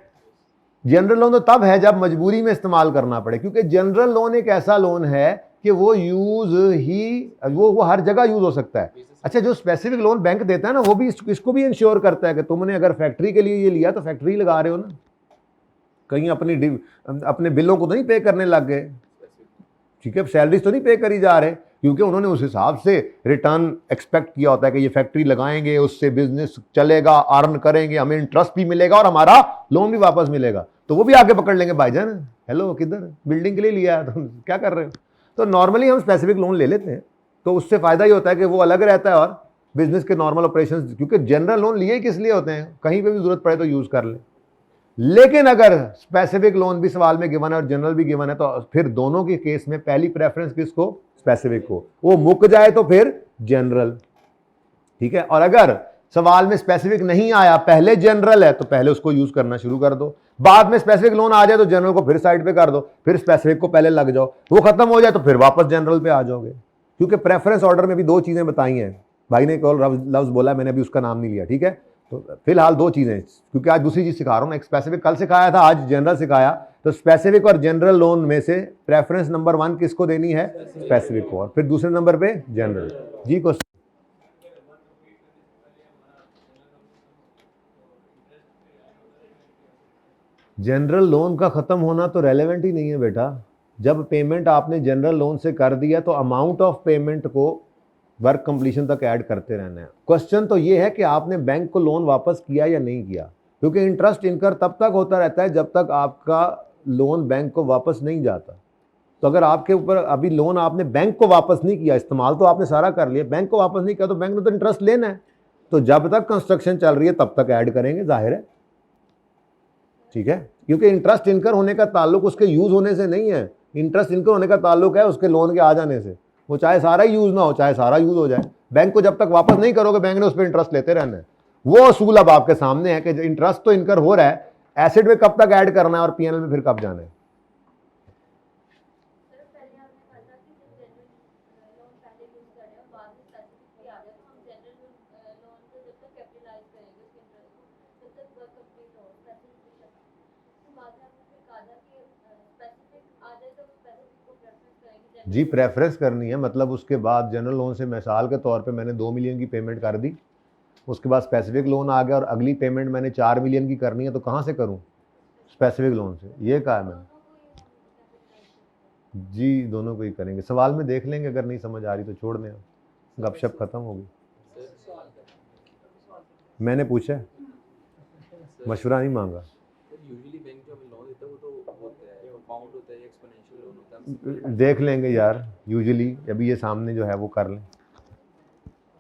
Speaker 1: जनरल लोन तो तब है जब मजबूरी में इस्तेमाल करना पड़े, क्योंकि जनरल लोन एक ऐसा लोन है कि वो यूज ही वो हर जगह यूज हो सकता है। अच्छा, जो स्पेसिफिक लोन बैंक देता है ना, वो भी इसको भी इंश्योर करता है कि तुमने अगर फैक्ट्री के लिए ये लिया तो फैक्ट्री लगा रहे हो ना, कहीं अपने बिलों को तो नहीं पे करने लग गए, ठीक है, सैलरीज तो नहीं पे करी जा रहे, क्योंकि उन्होंने उस हिसाब से रिटर्न एक्सपेक्ट किया होता है कि ये फैक्ट्री लगाएंगे, उससे बिजनेस चलेगा, अर्न करेंगे, हमें इंटरेस्ट भी मिलेगा और हमारा लोन भी वापस मिलेगा, तो वो भी आगे पकड़ लेंगे, भाईजान हेलो किधर बिल्डिंग के लिए लिया है तो क्या कर रहे हो। तो नॉर्मली हम स्पेसिफिक लोन ले लेते हैं, तो उससे फायदा ये होता है कि वो अलग रहता है और बिजनेस के नॉर्मल ऑपरेशन, क्योंकि जनरल लोन लिए किस लिए होते हैं, कहीं पर भी जरूरत पड़े तो यूज कर ले। लेकिन अगर स्पेसिफिक लोन भी सवाल में गिवन है और जनरल भी गिवन है, तो फिर दोनों के केस में पहली प्रेफरेंस किसको, स्पेसिफिक को, वो मुक जाए तो फिर जनरल, ठीक है। और अगर सवाल में स्पेसिफिक नहीं आया, पहले जनरल है, तो पहले उसको यूज करना शुरू कर दो, बाद में स्पेसिफिक लोन आ जाए तो जनरल को फिर साइड पे कर दो, फिर स्पेसिफिक को पहले लग जाओ, वो खत्म हो जाए तो फिर वापस जनरल पे आ जाओगे। क्योंकि प्रेफरेंस ऑर्डर में भी 2 चीजें बताई हैं, भाई ने केवल लफ्ज बोला, मैंने अभी उसका नाम नहीं लिया, ठीक है। तो फिलहाल 2 चीजें, क्योंकि आज दूसरी चीज सिखा रहा हूं ना, एक स्पेसिफिक कल सिखाया था, आज जनरल सिखाया, तो स्पेसिफिक और जनरल लोन में से प्रेफरेंस नंबर 1 किसको देनी है, स्पेसिफिक को, और फिर दूसरे नंबर पे जनरल। जी क्वेश्चन, जनरल लोन का खत्म होना तो रेलेवेंट ही नहीं है बेटा। जब पेमेंट आपने जनरल लोन से कर दिया तो अमाउंट ऑफ पेमेंट को वर्क कंप्लीशन तक ऐड करते रहना है। क्वेश्चन तो ये है कि आपने बैंक को लोन वापस किया या नहीं किया, क्योंकि इंटरेस्ट इनकर तब तक होता रहता है जब तक आपका लोन बैंक को वापस नहीं जाता। तो अगर आपके ऊपर अभी लोन आपने बैंक को वापस नहीं किया, इस्तेमाल तो आपने सारा कर लिया, बैंक को वापस नहीं किया, तो बैंक ने तो इंटरेस्ट लेना है। तो जब तक कंस्ट्रक्शन चल रही है तब तक ऐड करेंगे, जाहिर है, ठीक है, क्योंकि इंटरेस्ट इनकर होने का ताल्लुक उसके यूज होने से नहीं है, इंटरेस्ट इनकर होने का ताल्लुक है उसके लोन के आ जाने से। वो चाहे सारा ही यूज ना हो, चाहे सारा यूज हो जाए, बैंक को जब तक वापस नहीं करोगे बैंक ने उस पर इंटरेस्ट लेते रहना है। वो असूल अब आपके सामने है कि इंटरेस्ट तो इनकर हो रहा है, एसेट में कब तक ऐड करना है और पीएनएल में फिर कब जाना है। जी प्रेफरेंस करनी है, मतलब उसके बाद जनरल लोन से मिसाल के तौर पे मैंने 2 मिलियन की पेमेंट कर दी, उसके बाद स्पेसिफिक लोन आ गया और अगली पेमेंट मैंने 4 मिलियन की करनी है, तो कहाँ से करूँ? स्पेसिफिक लोन से। ये कहा है मैंने। जी दोनों को ही करेंगे, सवाल में देख लेंगे, अगर नहीं समझ आ रही तो छोड़ दें, गपशप खत्म होगी। मैंने पूछा, मशवरा नहीं मांगा। देख लेंगे यार, यूजुअली अभी ये सामने जो है वो कर लें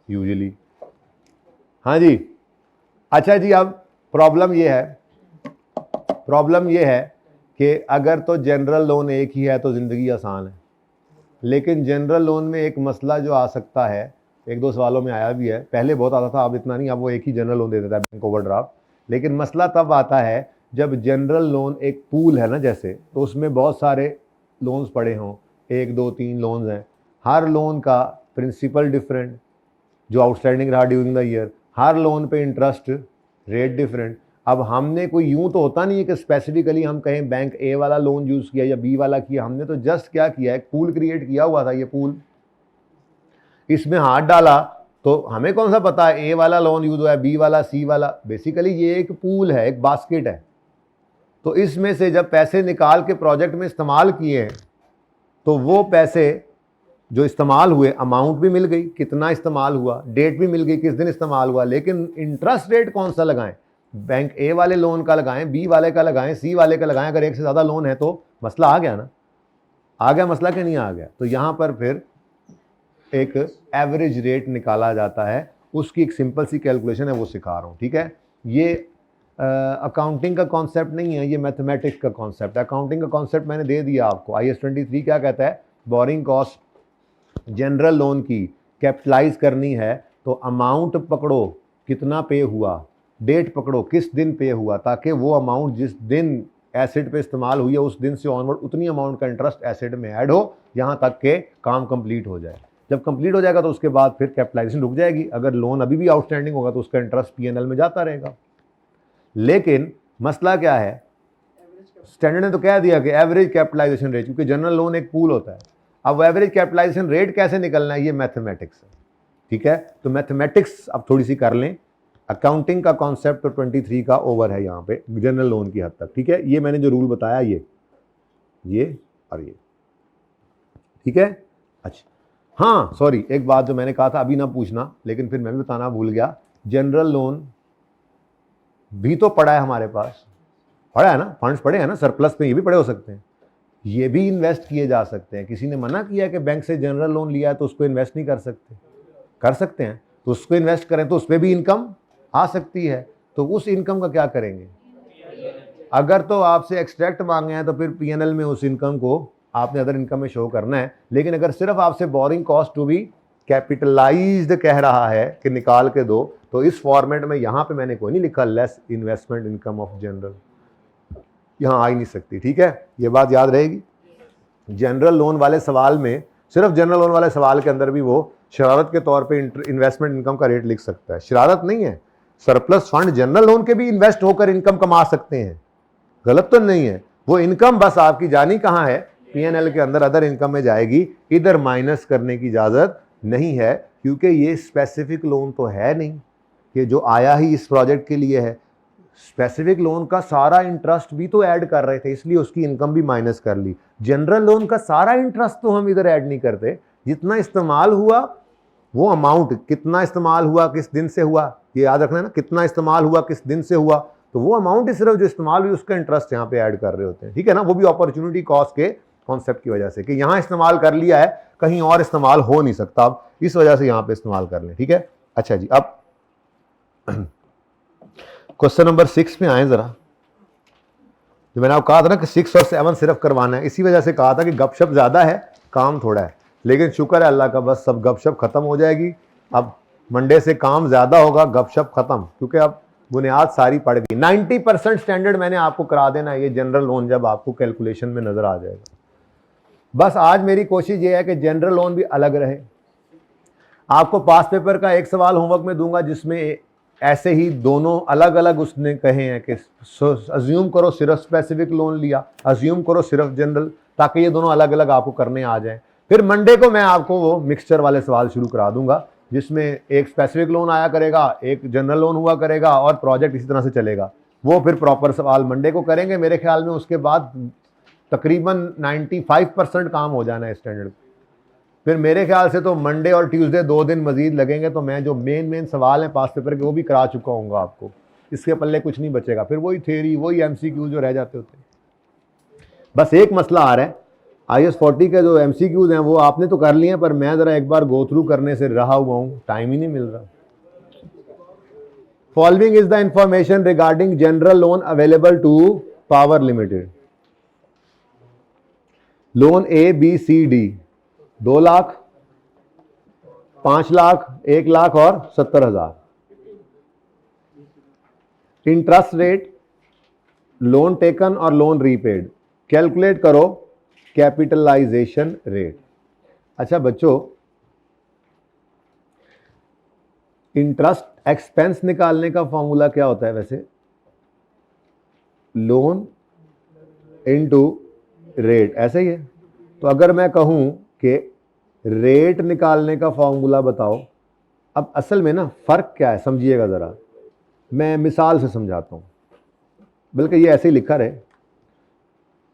Speaker 1: यूजुअली। हाँ जी, अच्छा जी, अब प्रॉब्लम ये है कि अगर तो जनरल लोन एक ही है तो ज़िंदगी आसान है, लेकिन जनरल लोन में एक मसला जो आ सकता है, एक दो सवालों में आया भी है, पहले बहुत आता था, अब इतना नहीं, अब वो एक ही जनरल लोन दे देता है बैंक ओवरड्राफ्ट। लेकिन मसला तब आता है जब जनरल लोन एक पूल है ना जैसे, तो उसमें बहुत सारे लोन्स पड़े हों, 1 2 3 लोन्स हैं, हर लोन का प्रिंसिपल डिफरेंट जो आउटस्टैंडिंग रहा during the year, her loan पे इंटरेस्ट रेट डिफरेंट। अब हमने कोई यूं तो होता नहीं है कि स्पेसिफिकली हम कहें बैंक ए वाला लोन यूज़ किया या बी वाला किया, हमने तो जस्ट क्या किया, एक पूल क्रिएट किया हुआ था, ये पूल, इसमें हाथ डाला, तो हमें कौन सा पता है ए वाला लोन यूज हुआ है, बी वाला, सी वाला, बेसिकली ये एक पूल है, एक बास्केट है। तो इसमें से जब पैसे निकाल के प्रोजेक्ट में इस्तेमाल किए हैं, तो वो पैसे जो इस्तेमाल हुए, अमाउंट भी मिल गई, कितना इस्तेमाल हुआ, डेट भी मिल गई, किस दिन इस्तेमाल हुआ, लेकिन इंटरेस्ट रेट कौन सा लगाएं, बैंक ए वाले लोन का लगाएं, बी वाले का लगाएं, सी वाले का लगाएं, अगर एक से ज़्यादा लोन है तो मसला आ गया ना, आ गया मसला कि नहीं आ गया। तो यहाँ पर फिर एक एवरेज रेट निकाला जाता है, उसकी एक सिंपल सी कैलकुलेशन है, वो सिखा रहा हूँ, ठीक है। ये अकाउंटिंग का कॉन्सेप्ट नहीं है, ये मैथमेटिक्स का कॉन्सेप्ट है। अकाउंटिंग का कॉन्सेप्ट मैंने दे दिया आपको, IAS 23 क्या कहता है, बोरिंग कॉस्ट जनरल लोन की कैपिटलाइज करनी है तो अमाउंट पकड़ो कितना पे हुआ, डेट पकड़ो किस दिन पे हुआ, ताकि वो अमाउंट जिस दिन एसेट पे इस्तेमाल हुई है उस दिन से ऑनवर्ड उतनी अमाउंट का इंटरेस्ट एसेट में ऐड हो, यहाँ तक के काम कंप्लीट हो जाए। जब कंप्लीट हो जाएगा तो उसके बाद फिर कैपिटलाइजेशन रुक जाएगी, अगर लोन अभी भी आउटस्टैंडिंग होगा तो उसका इंटरेस्ट पीएनएल में जाता रहेगा। लेकिन मसला क्या है, स्टैंडर्ड ने तो कह दिया कि एवरेज कैपिटलाइजेशन रेट, क्योंकि जनरल लोन एक पूल होता है। अब एवरेज कैपिटलाइजेशन रेट कैसे निकलना है, ये मैथमेटिक्स है, ठीक है। तो मैथमेटिक्स अब थोड़ी सी कर लें, अकाउंटिंग का कॉन्सेप्ट तो 23 का ओवर है यहाँ पे जनरल लोन की हद तक, ठीक है। ये मैंने जो रूल बताया ये और ये, ठीक है। अच्छा हाँ सॉरी, एक बात जो मैंने कहा था अभी ना पूछना, लेकिन फिर मैं भी बताना भूल गया, जनरल लोन भी तो पड़ा है हमारे पास, पड़ा है ना, फंड्स पड़े हैं ना, सरप्लस में ये भी पड़े हो सकते हैं, ये भी इन्वेस्ट किए जा सकते हैं। किसी ने मना किया कि बैंक से जनरल लोन लिया है तो उसको इन्वेस्ट नहीं कर सकते, कर सकते हैं, तो उसको इन्वेस्ट करें तो उस पर भी इनकम आ सकती है, तो उस इनकम का क्या करेंगे, अगर तो आपसे एक्सट्रैक्ट मांगे हैं तो फिर पीएनएल में उस इनकम को आपने अदर इनकम में शो करना है। लेकिन अगर सिर्फ आपसे borrowing cost to be capitalized कह रहा है कि निकाल के दो, तो इस फॉर्मेट में यहाँ पे मैंने कोई नहीं लिखा less investment income of general, यहाँ आ ही नहीं सकती, ठीक है, ये बात याद रहेगी। जनरल लोन वाले सवाल में, सिर्फ जनरल लोन वाले सवाल के अंदर भी वो शरारत के तौर पे इन्वेस्टमेंट इनकम का रेट लिख सकता है, शरारत नहीं है, सरप्लस फंड जनरल लोन के भी इन्वेस्ट होकर इनकम कमा सकते हैं, गलत तो नहीं है, वो इनकम बस आपकी जानी कहाँ है, पीएनएल के अंदर अदर इनकम में जाएगी, इधर माइनस करने की इजाज़त नहीं है, क्योंकि ये स्पेसिफिक लोन तो है नहीं कि जो आया ही इस प्रोजेक्ट के लिए है, स्पेसिफिक लोन का सारा इंटरेस्ट भी तो ऐड कर रहे थे, इसलिए उसकी इनकम भी माइनस कर ली। जनरल लोन का सारा इंटरेस्ट तो हम इधर ऐड नहीं करते, जितना इस्तेमाल हुआ वो अमाउंट, कितना इस्तेमाल हुआ किस दिन से हुआ, ये याद रखना है ना, कितना इस्तेमाल हुआ किस दिन से हुआ, तो वो अमाउंट ही सिर्फ जो इस्तेमाल हुई उसका इंटरेस्ट यहाँ पे ऐड कर रहे होते हैं, ठीक है ना। वो भी अपॉर्चुनिटी कॉस्ट के कॉन्सेप्ट की वजह से कि यहाँ इस्तेमाल कर लिया है, कहीं और इस्तेमाल हो नहीं सकता, अब इस वजह से यहाँ पे इस्तेमाल कर लें, ठीक है। अच्छा जी, अब क्वेश्चन नंबर 6 में आए जरा। जो मैंने आपको कहा था ना कि 6 और 7 सिर्फ करवाना है, इसी वजह से कहा था कि गपशप ज्यादा है, काम थोड़ा है, लेकिन शुक्र है अल्लाह का, बस सब गपशप खत्म हो जाएगी। अब मंडे से काम ज्यादा होगा, गपशप खत्म, क्योंकि अब बुनियाद सारी पड़ गई। 90% स्टैंडर्ड मैंने आपको करा देना है, ये जनरल लोन जब आपको कैलकुलेशन में नजर आ जाएगा। बस आज मेरी कोशिश ये है कि जनरल लोन भी अलग रहे। आपको पास पेपर का एक सवाल होमवर्क में दूंगा जिसमें ऐसे ही दोनों अलग अलग उसने कहे हैं कि अज्यूम करो सिर्फ स्पेसिफिक लोन लिया, अज्यूम करो सिर्फ जनरल, ताकि ये दोनों अलग अलग आपको करने आ जाएं। फिर मंडे को मैं आपको वो मिक्सचर वाले सवाल शुरू करा दूंगा जिसमें एक स्पेसिफिक लोन आया करेगा, एक जनरल लोन हुआ करेगा और प्रोजेक्ट इसी तरह से चलेगा। वो फिर प्रॉपर सवाल मंडे को करेंगे मेरे ख्याल में। उसके बाद तकरीबन 95% काम हो जाना है स्टैंडर्ड। फिर मेरे ख्याल से तो मंडे और ट्यूसडे 2 दिन मजीद लगेंगे, तो मैं जो मेन सवाल हैं पास पेपर के वो भी करा चुका हूँगा आपको। इसके पल्ले कुछ नहीं बचेगा, फिर वही थ्योरी, वही MCQ जो रह जाते होते हैं। बस एक मसला आ रहा है, IS 40 के जो MCQs हैं वो आपने तो कर लिए हैं, पर मैं ज़रा एक बार गो थ्रू करने से रहा हुआ हूँ, टाइम ही नहीं मिल रहा। Following is the information regarding general loan available to Power Limited. Loan ABCD 2 lakh, 5 lakh, 1 lakh और 70,000। इंटरेस्ट रेट, लोन टेकन और लोन रीपेड, कैलकुलेट करो कैपिटलाइजेशन रेट। अच्छा बच्चों, इंटरेस्ट एक्सपेंस निकालने का फॉर्मूला क्या होता है वैसे? लोन इनटू रेट, ऐसा ही है। तो अगर मैं कहूं कि रेट निकालने का फॉर्मूला बताओ, अब असल में ना फर्क क्या है समझिएगा ज़रा, मैं मिसाल से समझाता हूँ, बल्कि ये ऐसे ही लिखा रहे।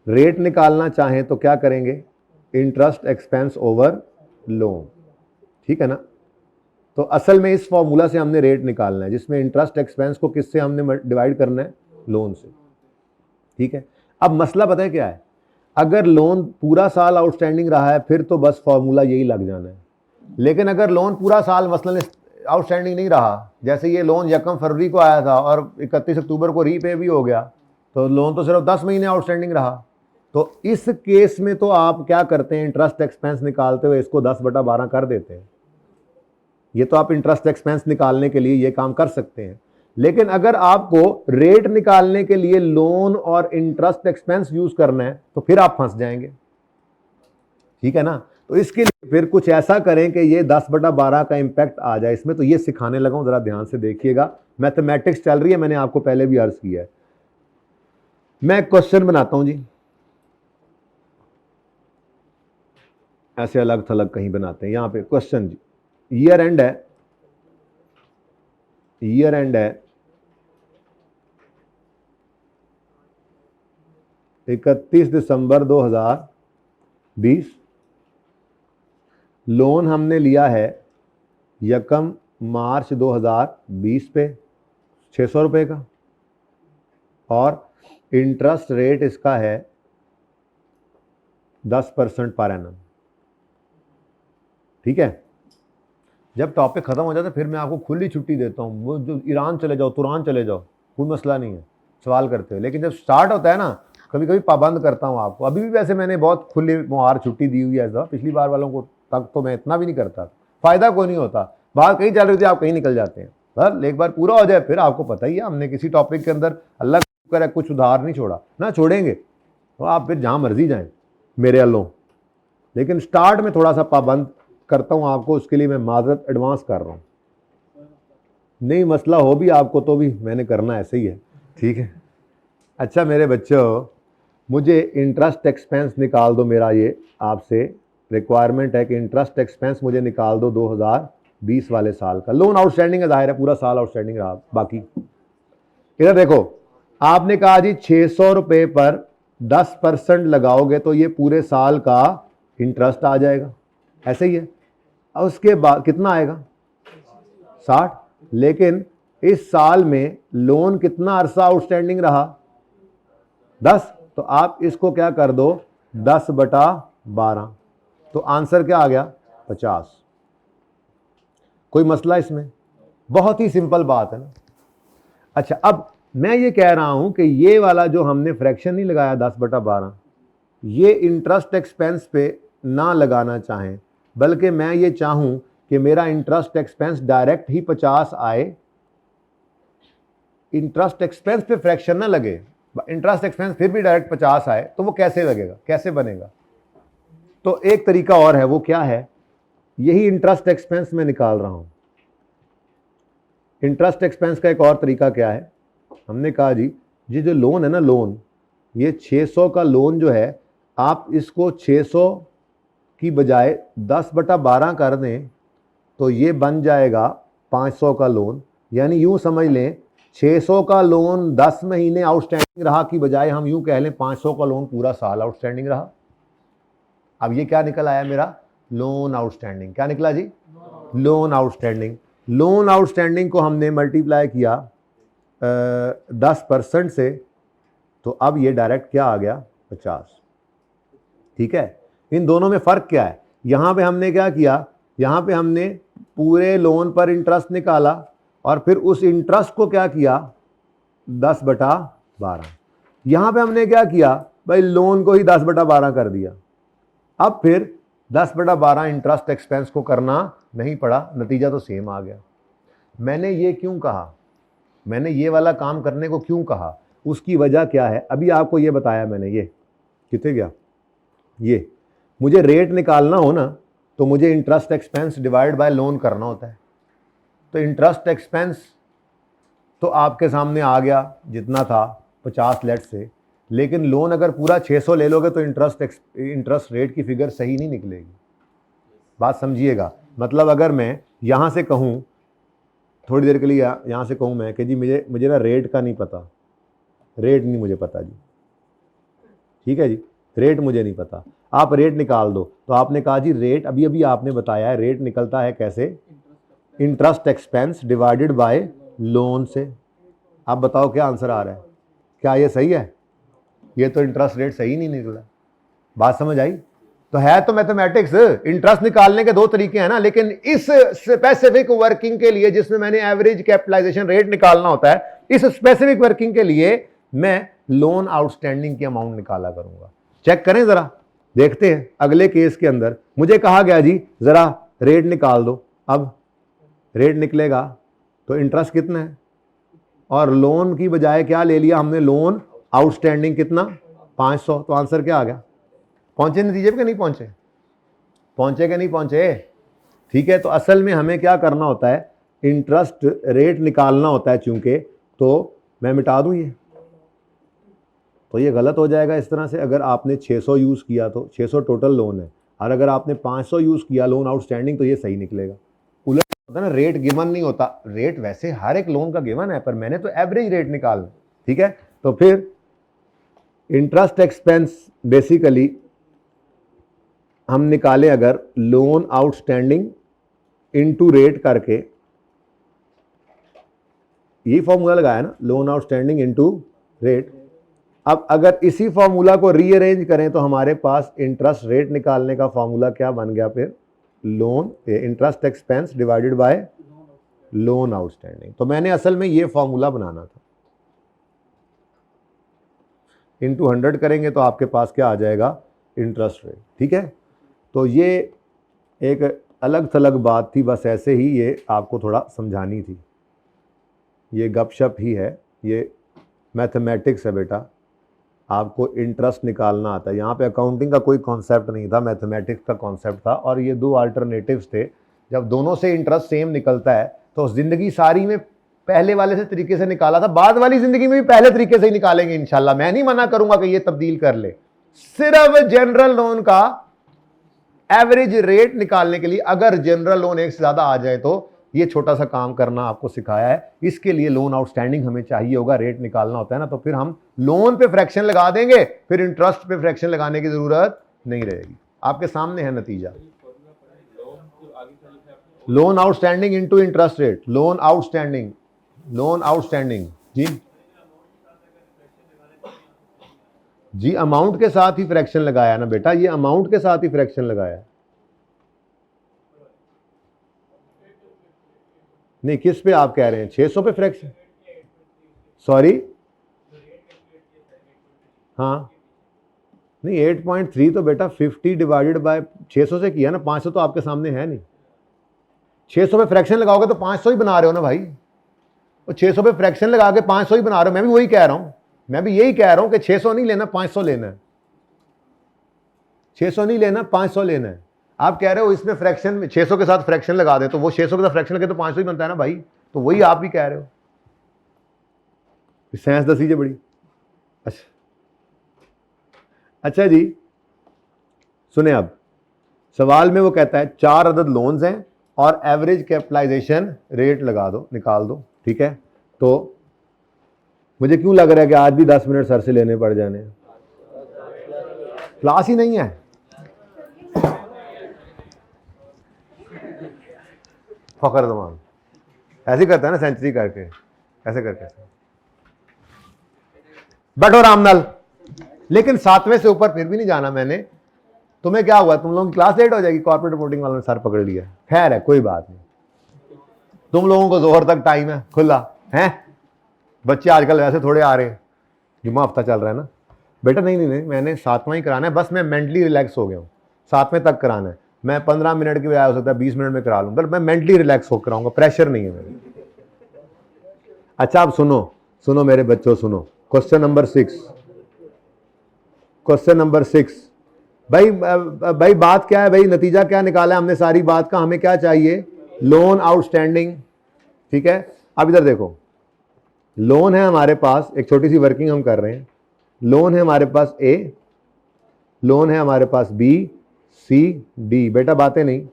Speaker 1: रेट निकालना चाहें तो क्या करेंगे? इंटरेस्ट एक्सपेंस ओवर लोन, ठीक है ना। तो असल में इस फॉर्मूला से हमने रेट निकालना है, जिसमें इंटरेस्ट एक्सपेंस को किससे हमने डिवाइड करना है? लोन से, ठीक है। अब मसला पता है क्या है? अगर लोन पूरा साल आउटस्टैंडिंग रहा है फिर तो बस फॉर्मूला यही लग जाना है, लेकिन अगर लोन पूरा साल मसलन आउटस्टैंडिंग नहीं रहा, जैसे ये लोन 1 फरवरी को आया था और 31 अक्टूबर को रीपे भी हो गया, तो लोन तो सिर्फ 10 महीने आउटस्टैंडिंग रहा। तो इस केस में तो आप क्या करते हैं? इंटरेस्ट एक्सपेंस निकालते हुए इसको 10/12 कर देते हैं। ये तो आप इंटरेस्ट एक्सपेंस निकालने के लिए ये काम कर सकते हैं। लेकिन अगर आपको रेट निकालने के लिए लोन और इंटरेस्ट एक्सपेंस यूज करना है तो फिर आप फंस जाएंगे, ठीक है ना। तो इसके लिए फिर कुछ ऐसा करें कि ये 10/12 का इंपैक्ट आ जाए इसमें। तो ये सिखाने लगा हूं, जरा ध्यान से देखिएगा। मैथमेटिक्स चल रही है, मैंने आपको पहले भी अर्ज किया है। मैं क्वेश्चन बनाता हूं जी, ऐसे अलग थलग कहीं बनाते हैं। यहां पे क्वेश्चन जी, ईयर एंड है, ईयर एंड है 31 दिसंबर 2020। लोन हमने लिया है 1 मार्च 2020 पे 600 रुपये का, और इंटरेस्ट रेट इसका है 10% पर एनम, ठीक है। जब टॉपिक खत्म हो जाता है फिर मैं आपको खुली छुट्टी देता हूँ, वो जो ईरान चले जाओ, तुरान चले जाओ, कोई मसला नहीं है, सवाल करते हो। लेकिन जब स्टार्ट होता है ना, कभी कभी पाबंद करता हूँ आपको। अभी भी वैसे मैंने बहुत खुली मुहार छुट्टी दी हुई है, ऐसा पिछली बार वालों को तक तो मैं इतना भी नहीं करता, फायदा कोई नहीं होता। बात कहीं चल रही थी, आप कहीं निकल जाते हैं। सर एक बार पूरा हो जाए फिर आपको पता ही है, हमने किसी टॉपिक के अंदर अल्लाह करे कुछ उधार नहीं छोड़ा ना, छोड़ेंगे तो आप फिर जहाँ मर्जी जाएं मेरे अल्लों। लेकिन स्टार्ट में थोड़ा सा पाबंद करता हूँ आपको, उसके लिए मैं माजरत एडवांस कर रहा हूँ। नहीं मसला हो भी आपको तो भी मैंने करना ऐसे ही है, ठीक है। अच्छा मेरे बच्चों, मुझे इंटरेस्ट एक्सपेंस निकाल दो, मेरा ये आपसे रिक्वायरमेंट है कि इंटरेस्ट एक्सपेंस मुझे निकाल दो 2020 वाले साल का। लोन आउटस्टैंडिंग है, जाहिर है पूरा साल आउटस्टैंडिंग रहा। बाकी इधर देखो, आपने कहा जी 600 रुपये पर 10% लगाओगे तो ये पूरे साल का इंटरेस्ट आ जाएगा, ऐसे ही है। और उसके बाद कितना आएगा? 60। लेकिन इस साल में लोन कितना अरसा आउटस्टैंडिंग रहा? 10। तो आप इसको क्या कर दो, 10/12। तो आंसर क्या आ गया? 50। कोई मसला इसमें? बहुत ही सिंपल बात है ना। अच्छा, अब मैं ये कह रहा हूं कि ये वाला जो हमने फ्रैक्शन नहीं लगाया 10/12, ये इंटरेस्ट एक्सपेंस पे ना लगाना चाहें, बल्कि मैं ये चाहूं कि मेरा इंटरेस्ट एक्सपेंस डायरेक्ट ही 50 आए, इंटरेस्ट एक्सपेंस पे फ्रैक्शन ना लगे, इंटरेस्ट एक्सपेंस फिर भी डायरेक्ट 50 आए, तो वो कैसे लगेगा, कैसे बनेगा? तो एक तरीका और है, वो क्या है? यही इंटरेस्ट एक्सपेंस मैं निकाल रहा हूं। इंटरेस्ट एक्सपेंस का एक और तरीका क्या है? हमने कहा जी, ये जो लोन है ना, लोन, ये 600 का लोन जो है, आप इसको 600 की बजाय 10/12 कर दें तो ये बन जाएगा 500 का लोन। यानी यूं समझ लें, 600 का लोन 10 महीने आउटस्टैंडिंग रहा की बजाय हम यूं कह लें 500 का लोन पूरा साल आउटस्टैंडिंग रहा। अब ये क्या निकल आया मेरा? Loan outstanding. क्या निकला जी? Loan outstanding. लोन आउटस्टैंडिंग को हमने मल्टीप्लाई किया 10% से, तो अब ये डायरेक्ट क्या आ गया? 50। ठीक है, इन दोनों में फ़र्क क्या है? यहाँ पे हमने क्या किया, यहाँ पे हमने पूरे लोन पर इंटरेस्ट निकाला और फिर उस इंटरेस्ट को क्या किया? 10/12। यहाँ पे हमने क्या किया भाई? लोन को ही 10/12 कर दिया। अब फिर 10/12 इंटरेस्ट एक्सपेंस को करना नहीं पड़ा, नतीजा तो सेम आ गया। मैंने ये क्यों कहा, मैंने ये वाला काम करने को क्यों कहा? उसकी वजह क्या है? अभी आपको ये बताया मैंने। ये कितने गया? ये मुझे रेट निकालना हो ना, तो मुझे interest expense divide by loan करना होता है। तो इंटरेस्ट एक्सपेंस तो आपके सामने आ गया जितना था 50 लेट से, लेकिन लोन अगर पूरा 600 ले लोगे तो इंटरेस्ट रेट की फिगर सही नहीं निकलेगी। बात समझिएगा। मतलब अगर मैं यहाँ से कहूँ, थोड़ी देर के लिए यहाँ से कहूँ मैं कि जी मुझे ना रेट का नहीं पता, रेट नहीं मुझे पता जी, ठीक है जी, रेट मुझे नहीं पता, आप रेट निकाल दो। तो आपने कहा जी रेट, अभी अभी आपने बताया है रेट निकलता है कैसे? Interest expense divided by loan से। आप बताओ क्या आंसर आ रहा है? क्या ये सही है? ये तो इंटरेस्ट रेट सही नहीं निकला। बात समझ आई? तो है तो मैथमेटिक्स। इंटरेस्ट निकालने के दो तरीके हैं ना, लेकिन इस स्पेसिफिक वर्किंग के लिए जिसमें मैंने एवरेज कैपिटलाइजेशन रेट निकालना होता है, इस स्पेसिफिक वर्किंग के लिए मैं लोन आउटस्टैंडिंग की अमाउंट निकाला करूंगा। चेक करें जरा, देखते हैं अगले केस के अंदर। मुझे कहा गया जी जरा रेट निकाल दो। अब रेट निकलेगा तो इंटरेस्ट कितना है, और लोन की बजाय क्या ले लिया हमने? लोन आउटस्टैंडिंग कितना? 500। तो आंसर क्या आ गया? पहुंचे नतीजे पे? नहीं पहुंचे? पहुंचे कि नहीं पहुंचे? ठीक है, तो असल में हमें क्या करना होता है? इंटरेस्ट रेट निकालना होता है चूंकि। तो मैं मिटा दूं ये, तो ये गलत हो जाएगा इस तरह से। अगर आपने 600 यूज़ किया तो 600 टोटल लोन है, और अगर आपने 500 यूज़ किया लोन आउटस्टैंडिंग तो ये सही निकलेगा। उलट होता है ना, रेट गिवन नहीं होता। रेट वैसे हर एक लोन का गिवन है, पर मैंने तो एवरेज रेट निकालना। ठीक है, तो फिर इंटरेस्ट एक्सपेंस बेसिकली हम निकालें अगर लोन आउटस्टैंडिंग इनटू रेट करके, ये फॉर्मूला लगाया ना, लोन आउटस्टैंडिंग इनटू रेट। अब अगर इसी फॉर्मूला को रीअरेंज करें तो हमारे पास इंटरेस्ट रेट निकालने का फॉर्मूला क्या बन गया फिर? Loan interest expense divided by loan outstanding. तो मैंने असल में ये फॉर्मूला बनाना था। इनटू 100 करेंगे तो आपके पास क्या आ जाएगा? Interest rate. ठीक है, तो ये एक अलग थलग बात थी, बस ऐसे ही ये आपको थोड़ा समझानी थी। ये गपशप ही है, ये मैथमेटिक्स है बेटा। आपको इंटरेस्ट निकालना आता है। यहाँ पे अकाउंटिंग का कोई कॉन्सेप्ट नहीं था, मैथमेटिक्स का कॉन्सेप्ट था। और ये दो अल्टरनेटिव्स थे। जब दोनों से इंटरेस्ट सेम निकलता है तो ज़िंदगी सारी में पहले वाले से तरीके से निकाला था, बाद वाली ज़िंदगी में भी पहले तरीके से ही निकालेंगे इंशाल्लाह। मैं नहीं मना करूंगा कि ये तब्दील कर ले। सिर्फ जनरल लोन का एवरेज रेट निकालने के लिए अगर जनरल लोन एक से ज़्यादा आ जाए तो ये छोटा सा काम करना आपको सिखाया है। इसके लिए लोन आउटस्टैंडिंग हमें चाहिए होगा, रेट निकालना होता है ना, तो फिर हम लोन पे फ्रैक्शन लगा देंगे, फिर इंटरेस्ट पे फ्रैक्शन लगाने की जरूरत नहीं रहेगी। आपके सामने है नतीजा। Loan outstanding into interest rate, loan outstanding loan outstanding जी जी, अमाउंट के साथ ही फ्रैक्शन लगाया ना बेटा, ये अमाउंट के साथ ही फ्रैक्शन लगाया। नहीं, किस पे आप कह रहे हैं? 600 पे फ्रैक्शन? सॉरी, हाँ नहीं, 8.3 तो बेटा 50 डिवाइडेड बाय 600 से किया ना, 500 तो आपके सामने है नहीं। 600 पे फ्रैक्शन लगाओगे तो 500 ही बना रहे हो ना भाई, वो 600 पे फ्रैक्शन लगा के 500 ही बना रहे हो। मैं भी वही कह रहा हूं, मैं भी यही कह रहा हूं कि 600 नहीं लेना, 500 लेना है। 600 नहीं लेना, 500 लेना है। आप कह रहे हो इसमें फ्रैक्शन में 600 के साथ फ्रैक्शन लगा दे, तो वो 600 के साथ फ्रैक्शन लगे तो 500 ही बनता है ना भाई, तो वही आप भी कह रहे हो। साइंस दसीजे बड़ी। अच्छा अच्छा जी, सुने अब सवाल में वो कहता है 4 अदद लोन्स हैं और एवरेज कैपिटलाइजेशन रेट लगा दो, निकाल दो। ठीक है, तो मुझे क्यों लग रहा है कि आज भी 10 मिनट सर से लेने पड़ जाने, क्लास ही नहीं है। फकर दमान ऐसे करता है ना, सेंचुरी करके ऐसे करके, बैठो राम नाल। लेकिन 7वें से ऊपर फिर भी नहीं जाना मैंने। तुम्हें क्या हुआ, तुम लोगों की क्लास लेट हो जाएगी, कॉर्पोरेट रिपोर्टिंग वालों ने सर पकड़ लिया। खैर है, कोई बात नहीं, तुम लोगों को जोहर तक टाइम है खुला है। बच्चे आजकल वैसे थोड़े आ रहे हैं, जुम्मा हफ्ता चल रहा है ना बेटा। नहीं नहीं नहीं, मैंने 7वां ही कराना है, बस मैं मेंटली रिलैक्स हो गया हूँ। 7वें तक कराना है, मैं 15 मिनट की बजाय हो सकता है 20 मिनट में करा लूँ, बट मैं मेंटली रिलैक्स होकर कराऊंगा, प्रेशर नहीं है मेरे। अच्छा, अब सुनो सुनो मेरे बच्चों, सुनो क्वेश्चन नंबर 6। क्वेश्चन नंबर 6 भाई, भाई बात क्या है भाई, नतीजा क्या निकाला है हमने सारी बात का, हमें क्या चाहिए? Loan outstanding. ठीक है, अब इधर देखो, लोन है हमारे पास, एक छोटी सी वर्किंग हम कर रहे हैं। लोन है हमारे पास ए, लोन है हमारे पास बी, सी, डी। बेटा बातें नहीं,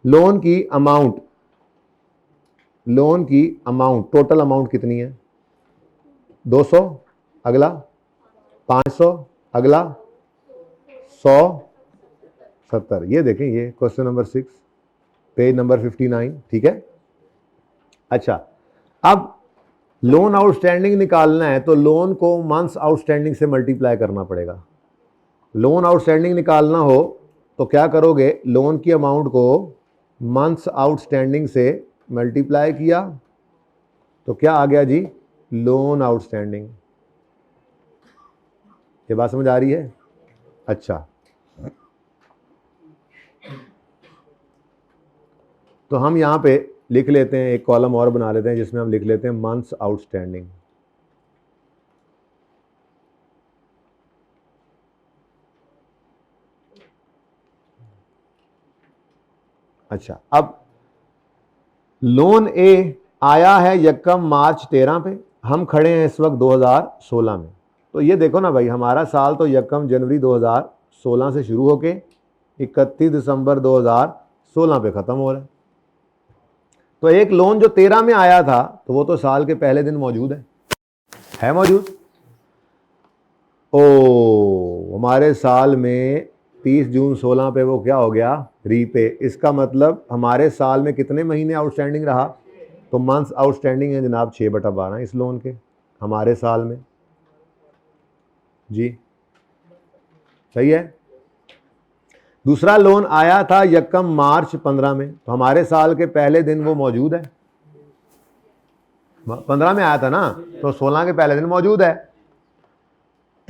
Speaker 1: लोन की अमाउंट, लोन की अमाउंट, टोटल अमाउंट कितनी है? 200, अगला 500, अगला 100, 70। ये देखें, ये क्वेश्चन नंबर 6, पेज नंबर 59। ठीक है, अच्छा, अब लोन आउटस्टैंडिंग निकालना है तो लोन को मंथ्स आउटस्टैंडिंग से मल्टीप्लाई करना पड़ेगा। लोन आउटस्टैंडिंग निकालना हो तो क्या करोगे? लोन की अमाउंट को मंथ्स आउटस्टैंडिंग से मल्टीप्लाई किया तो क्या आ गया जी? Loan outstanding. ये बात समझ आ रही है? अच्छा, तो हम यहां पे लिख लेते हैं, एक कॉलम और बना लेते हैं जिसमें हम लिख लेते हैं मंथ्स आउटस्टैंडिंग। अच्छा, अब लोन ए आया है यकम मार्च 13 पे, हम खड़े हैं इस वक्त 2016 में। तो ये देखो ना भाई, हमारा साल तो यकम जनवरी 2016 से शुरू होके 31 दिसंबर 2016 पे ख़त्म हो रहा है। तो एक लोन जो 13 में आया था तो वो तो साल के पहले दिन मौजूद है मौजूद। ओ, हमारे साल में 30 जून 16 पे वो क्या हो गया? रीपे। इसका मतलब हमारे साल में कितने महीने आउटस्टैंडिंग रहा? तो मंथ्स आउटस्टैंडिंग है जनाब 6/12 इस लोन के हमारे साल में जी। सही है। दूसरा लोन आया था यकम मार्च 15 में, तो हमारे साल के पहले दिन वो मौजूद है। 15 में आया था ना, तो 16 के पहले दिन मौजूद है।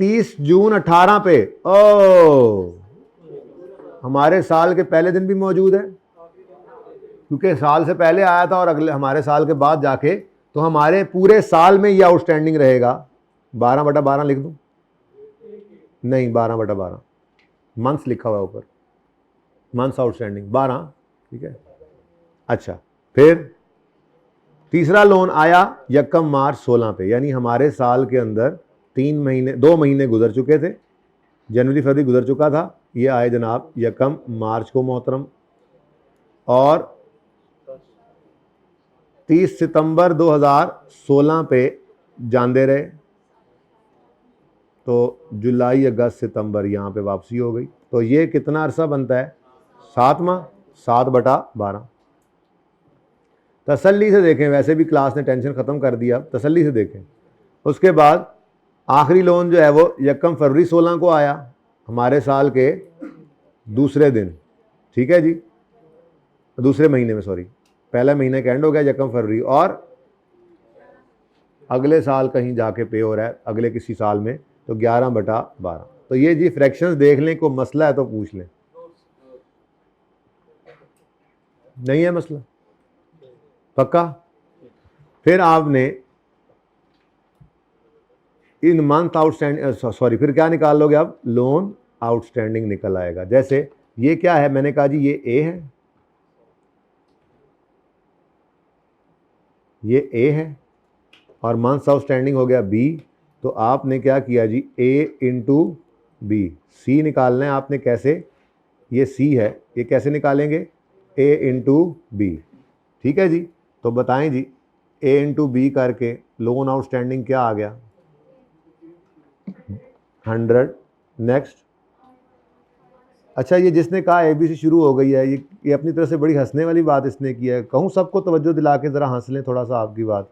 Speaker 1: 30 जून 18 पे, ओ, हमारे साल के पहले दिन भी मौजूद है, क्योंकि साल से पहले आया था और अगले हमारे साल के बाद जाके, तो हमारे पूरे साल में ये आउटस्टैंडिंग रहेगा। 12/12 लिख दूं? नहीं, 12/12 मंथ्स लिखा हुआ है ऊपर, मंथ्स आउटस्टैंडिंग 12। ठीक है, अच्छा, फिर तीसरा लोन आया यकम मार्च 16 पे, यानी हमारे साल के अंदर 2 महीने गुजर चुके थे, जनवरी फरवरी गुजर चुका था, ये आए जनाब यकम मार्च को मोहतरम, और 30 सितंबर 2016 पे जानते रहे, तो जुलाई अगस्त सितंबर यहाँ पे वापसी हो गई। तो ये कितना अरसा बनता है? 7 माह, 7/12। तसल्ली से देखें, वैसे भी क्लास ने टेंशन ख़त्म कर दिया, तसल्ली से देखें। उसके बाद आखिरी लोन जो है वो 1 फरवरी 16 को आया, हमारे साल के दूसरे दिन, ठीक है जी, दूसरे महीने में, सॉरी, पहला महीने का एंड हो गया 1 फरवरी, और अगले साल कहीं जाके पे हो रहा है, अगले किसी साल में, तो 11/12। तो ये जी फ्रैक्शंस देख लें, को मसला है तो पूछ लें। नहीं है मसला, पक्का। फिर आपने इन मंथ आउटस्टैंडिंग, सॉरी, फिर क्या निकाल लोगे आप? लोन आउटस्टैंडिंग निकल आएगा। जैसे ये क्या है, मैंने कहा जी ये ए है, ये ए है, और मंथ्स आउटस्टैंडिंग हो गया बी। तो आपने क्या किया जी, ए इंटू बी, सी निकालना है आपने। कैसे? ये सी है, ये कैसे निकालेंगे? ए इंटू बी, ठीक है जी। तो बताएं जी, ए इंटू बी करके लोन आउटस्टैंडिंग क्या आ गया? 100। नेक्स्ट। अच्छा, ये जिसने कहा ए बी से शुरू हो गई है, ये अपनी तरफ से बड़ी हंसने वाली बात इसने की है। कहूँ सबको तवज्जो दिला के ज़रा हंस लें थोड़ा सा आपकी बात।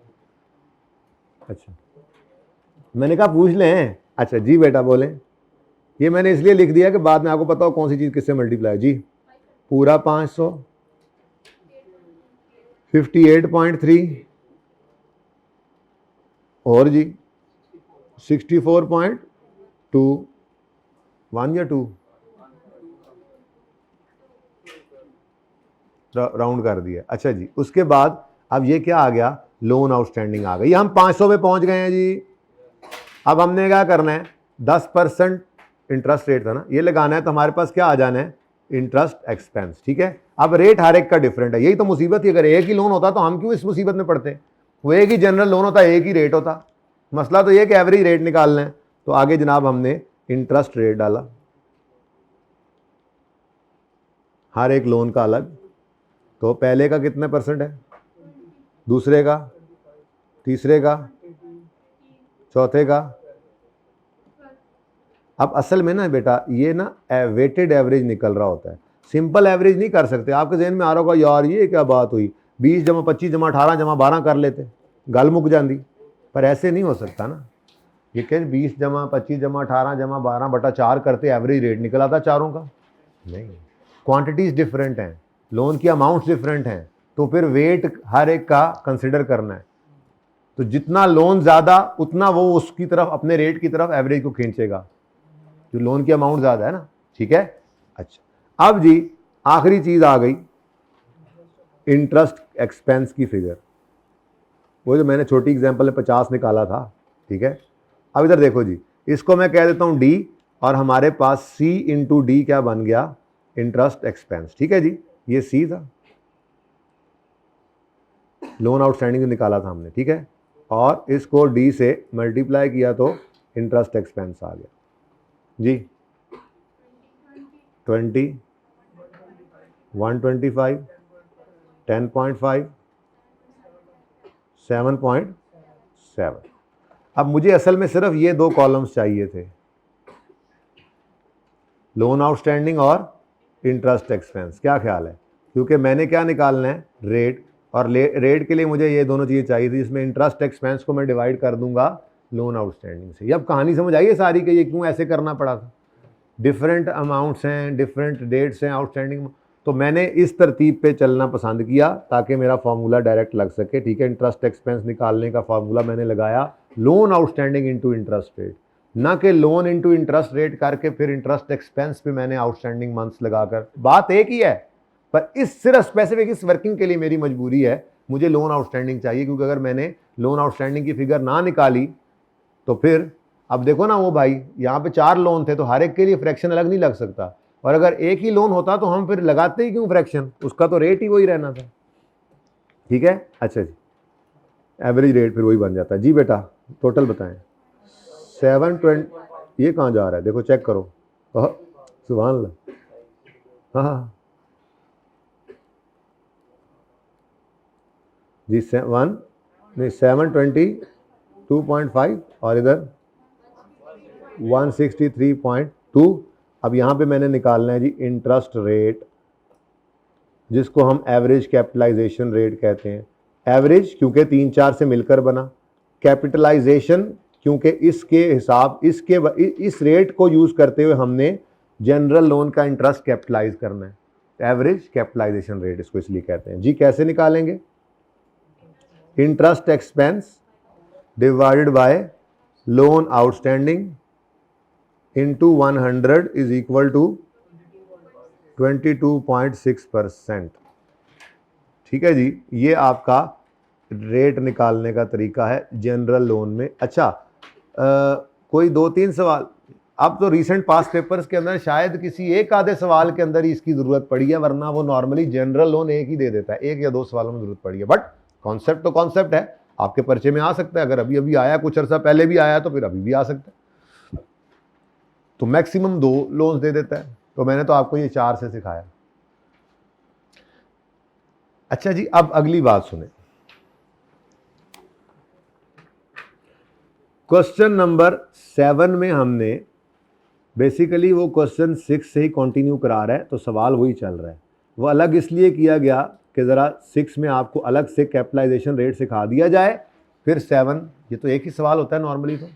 Speaker 1: अच्छा, मैंने कहा पूछ लें। अच्छा जी बेटा बोलें। ये मैंने इसलिए लिख दिया कि बाद में आपको पता हो कौन सी चीज़ किससे मल्टीप्लाई। जी, पूरा 500, 58.3, और जी 64.2, 1 या 2, राउंड कर दिया। अच्छा जी, उसके बाद अब ये क्या आ गया? लोन आउटस्टैंडिंग आ गई। हम 500 पे पहुंच गए हैं जी। अब हमने क्या करना है? 10% इंटरेस्ट रेट था ना, ये लगाना है। तो हमारे पास क्या आ जाना है? इंटरेस्ट एक्सपेंस, ठीक है। अब रेट हर एक का डिफरेंट है, यही तो मुसीबत थी। अगर एक ही लोन होता तो हम क्यों इस मुसीबत में पड़ते? वो एक ही जनरल लोन होता, एक ही रेट होता। मसला तो ये कि एवरेज रेट निकालना है। तो आगे जनाब हमने इंटरेस्ट रेट डाला, हर एक लोन का अलग। तो पहले का कितने परसेंट है, दूसरे का, तीसरे का, चौथे का। अब असल में ना बेटा, ये ना वेटेड एवरेज निकल रहा होता है, सिंपल एवरेज नहीं कर सकते। आपके जहन में आ रहा होगा यार ये क्या बात हुई, 20 जमा 25 जमा 18 जमा 12 कर लेते, गल मुक जाती। पर ऐसे नहीं हो सकता ना। ये कह 20 जमा 25 जमा 18 जमा 12/4 करते एवरेज रेट निकल आता चारों का? नहीं, क्वांटिटीज डिफरेंट हैं, लोन की अमाउंट्स डिफरेंट हैं, तो फिर वेट हर एक का कंसिडर करना है। तो जितना लोन ज़्यादा उतना वो उसकी तरफ, अपने रेट की तरफ एवरेज को खींचेगा, जो लोन की अमाउंट ज़्यादा है ना, ठीक है। अच्छा, अब जी आखिरी चीज़ आ गई, इंटरेस्ट एक्सपेंस की फिगर। वो जो मैंने छोटी एग्जांपल में 50 निकाला था, ठीक है। अब इधर देखो जी, इसको मैं कह देता हूँ डी, और हमारे पास सी इंटू डी क्या बन गया? इंटरेस्ट एक्सपेंस, ठीक है जी। ये सी था, लोन आउटस्टैंडिंग निकाला था हमने, ठीक है, और इसको डी से मल्टीप्लाई किया तो इंटरेस्ट एक्सपेंस आ गया जी 20, 125, 10.5, 7.7। अब मुझे असल में सिर्फ ये 2 कॉलम्स चाहिए थे, लोन आउटस्टैंडिंग और इंटरेस्ट एक्सपेंस। क्या ख्याल है? क्योंकि मैंने क्या निकालना है? रेट, और रेट के लिए मुझे ये दोनों चीज़ें चाहिए थी, जिसमें इंटरेस्ट एक्सपेंस को मैं डिवाइड कर दूंगा लोन आउटस्टैंडिंग से। अब कहानी समझ आई है सारी कि ये क्यों ऐसे करना पड़ा था। डिफरेंट अमाउंट्स हैं, डिफरेंट डेट्स हैं आउटस्टैंडिंग, तो मैंने इस तरतीब पे चलना पसंद किया ताकि मेरा फार्मूला डायरेक्ट लग सके, ठीक है। इंटरेस्ट एक्सपेंस निकालने का फार्मूला मैंने लगाया loan outstanding into interest rate, ना कि लोन इंटू इंटरेस्ट रेट करके फिर इंटरेस्ट एक्सपेंस पे मैंने आउटस्टैंडिंग मंथ्स लगाकर। बात एक ही है, पर इस सिर्फ स्पेसिफिक इस वर्किंग के लिए मेरी मजबूरी है, मुझे लोन आउटस्टैंडिंग चाहिए। क्योंकि अगर मैंने लोन आउटस्टैंडिंग की फिगर ना निकाली तो फिर, अब देखो ना वो भाई, यहाँ पे 4 लोन थे तो हर एक के लिए फ्रैक्शन अलग नहीं लग सकता, और अगर एक ही लोन होता तो हम फिर लगाते ही क्यों फ्रैक्शन, उसका तो रेट ही वही रहना था, ठीक है। अच्छा जी, एवरेज रेट फिर वही बन जाता है जी। बेटा टोटल बताएं। 720, ये कहाँ जा रहा है देखो, चेक करो। सुभान अल्लाह। हाँ जी, 722.5 और इधर 163.2। अब यहाँ पे मैंने निकालना है जी इंटरेस्ट रेट, जिसको हम एवरेज कैपिटलाइजेशन रेट कहते हैं। एवरेज क्योंकि 3-4 से मिलकर बना, कैपिटलाइजेशन क्योंकि इसके हिसाब इस रेट को यूज करते हुए हमने जनरल लोन का इंटरेस्ट कैपिटलाइज करना है, एवरेज कैपिटलाइजेशन रेट इसको इसलिए कहते हैं जी। कैसे निकालेंगे? Interest expense divided by loan outstanding into 100 is equal to 22.6%। ठीक है जी, ये आपका रेट निकालने का तरीका है जनरल लोन में। अच्छा, कोई 2-3 सवाल, अब तो रिसेंट पास पेपर्स के अंदर शायद किसी एक आधे सवाल के अंदर ही इसकी ज़रूरत पड़ी है, वरना वो नॉर्मली जनरल लोन एक ही दे देता है, 1 या 2 सवालों में ज़रूरत पड़ी है। बट कॉन्सेप्ट तो कॉन्सेप्ट है, आपके पर्चे में आ सकता है। अगर अभी अभी आया, कुछ अर्सा पहले भी आया, तो फिर अभी भी आ सकता है। तो मैक्सिमम 2 लोन्स दे देता है, तो मैंने तो आपको ये 4 से सिखाया। अच्छा जी, अब अगली बात सुने। क्वेश्चन नंबर 7 में हमने बेसिकली वो क्वेश्चन 6 से ही कंटिन्यू करा रहा है, तो सवाल वही चल रहा है। वो अलग इसलिए किया गया कि ज़रा 6 में आपको अलग से कैपिटलाइजेशन रेट सिखा दिया जाए, फिर 7 ये तो एक ही सवाल होता है नॉर्मली तो।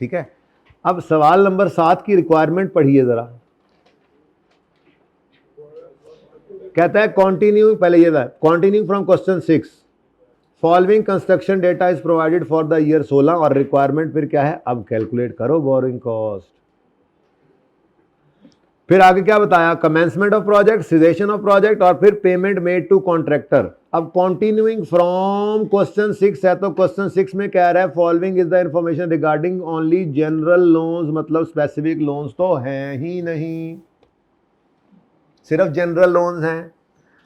Speaker 1: ठीक है, अब सवाल नंबर 7 की रिक्वायरमेंट पढ़िए ज़रा। कहता है कंटिन्यू, पहले ये था continue from question 6, following construction data is provided for the year 16, और रिक्वायरमेंट फिर क्या है, अब कैलकुलेट करो बोरिंग कॉस्ट। फिर आगे क्या बताया, commencement of project, caseation of project, और फिर पेमेंट मेड टू कॉन्ट्रैक्टर। अब कंटिन्यूइंग फ्रॉम क्वेश्चन 6 है, तो क्वेश्चन 6 में कह रहा है following is the information regarding only general loans, मतलब स्पेसिफिक लोन्स तो हैं ही नहीं, सिर्फ जनरल लोन्स हैं।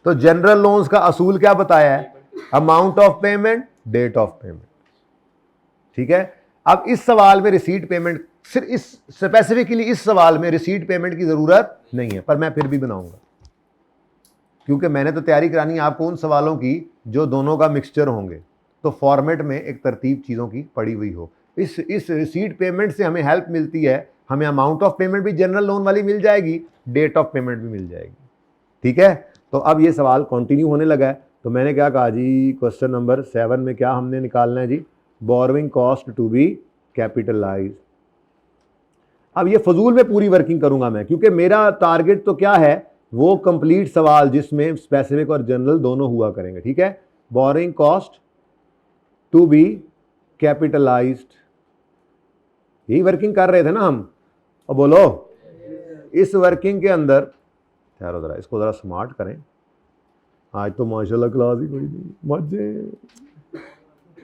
Speaker 1: तो जनरल लोन्स का असूल क्या बताया है, amount of payment, date of payment. ठीक है, अब इस सवाल में रिसीट पेमेंट, सिर्फ इस स्पेसिफिकली इस सवाल में रिसीट पेमेंट की जरूरत नहीं है, पर मैं फिर भी बनाऊंगा क्योंकि मैंने तो तैयारी करानी है आपको उन सवालों की जो दोनों का मिक्सचर होंगे, तो फॉर्मेट में एक तरतीब चीज़ों की पड़ी हुई हो। इस रिसीट पेमेंट से हमें हेल्प मिलती है, हमें अमाउंट ऑफ पेमेंट भी जनरल लोन वाली मिल जाएगी, डेट ऑफ पेमेंट भी मिल जाएगी। ठीक है, तो अब ये सवाल कंटिन्यू होने लगा है। तो मैंने क्या कहा जी, क्वेश्चन नंबर 7 में क्या हमने निकालना है जी, borrowing cost to be capitalize. अब ये फजूल में पूरी वर्किंग करूंगा मैं, क्योंकि मेरा टारगेट तो क्या है, वो कंप्लीट सवाल जिसमें स्पेसिफिक और जनरल दोनों हुआ करेंगे। ठीक है, borrowing cost to be capitalized, यही वर्किंग कर रहे थे ना हम। और बोलो, इस वर्किंग के अंदर ठहरो जरा, इसको जरा स्मार्ट करें। आज तो माशाल्लाह क्लास ही कोई नहीं, मजे,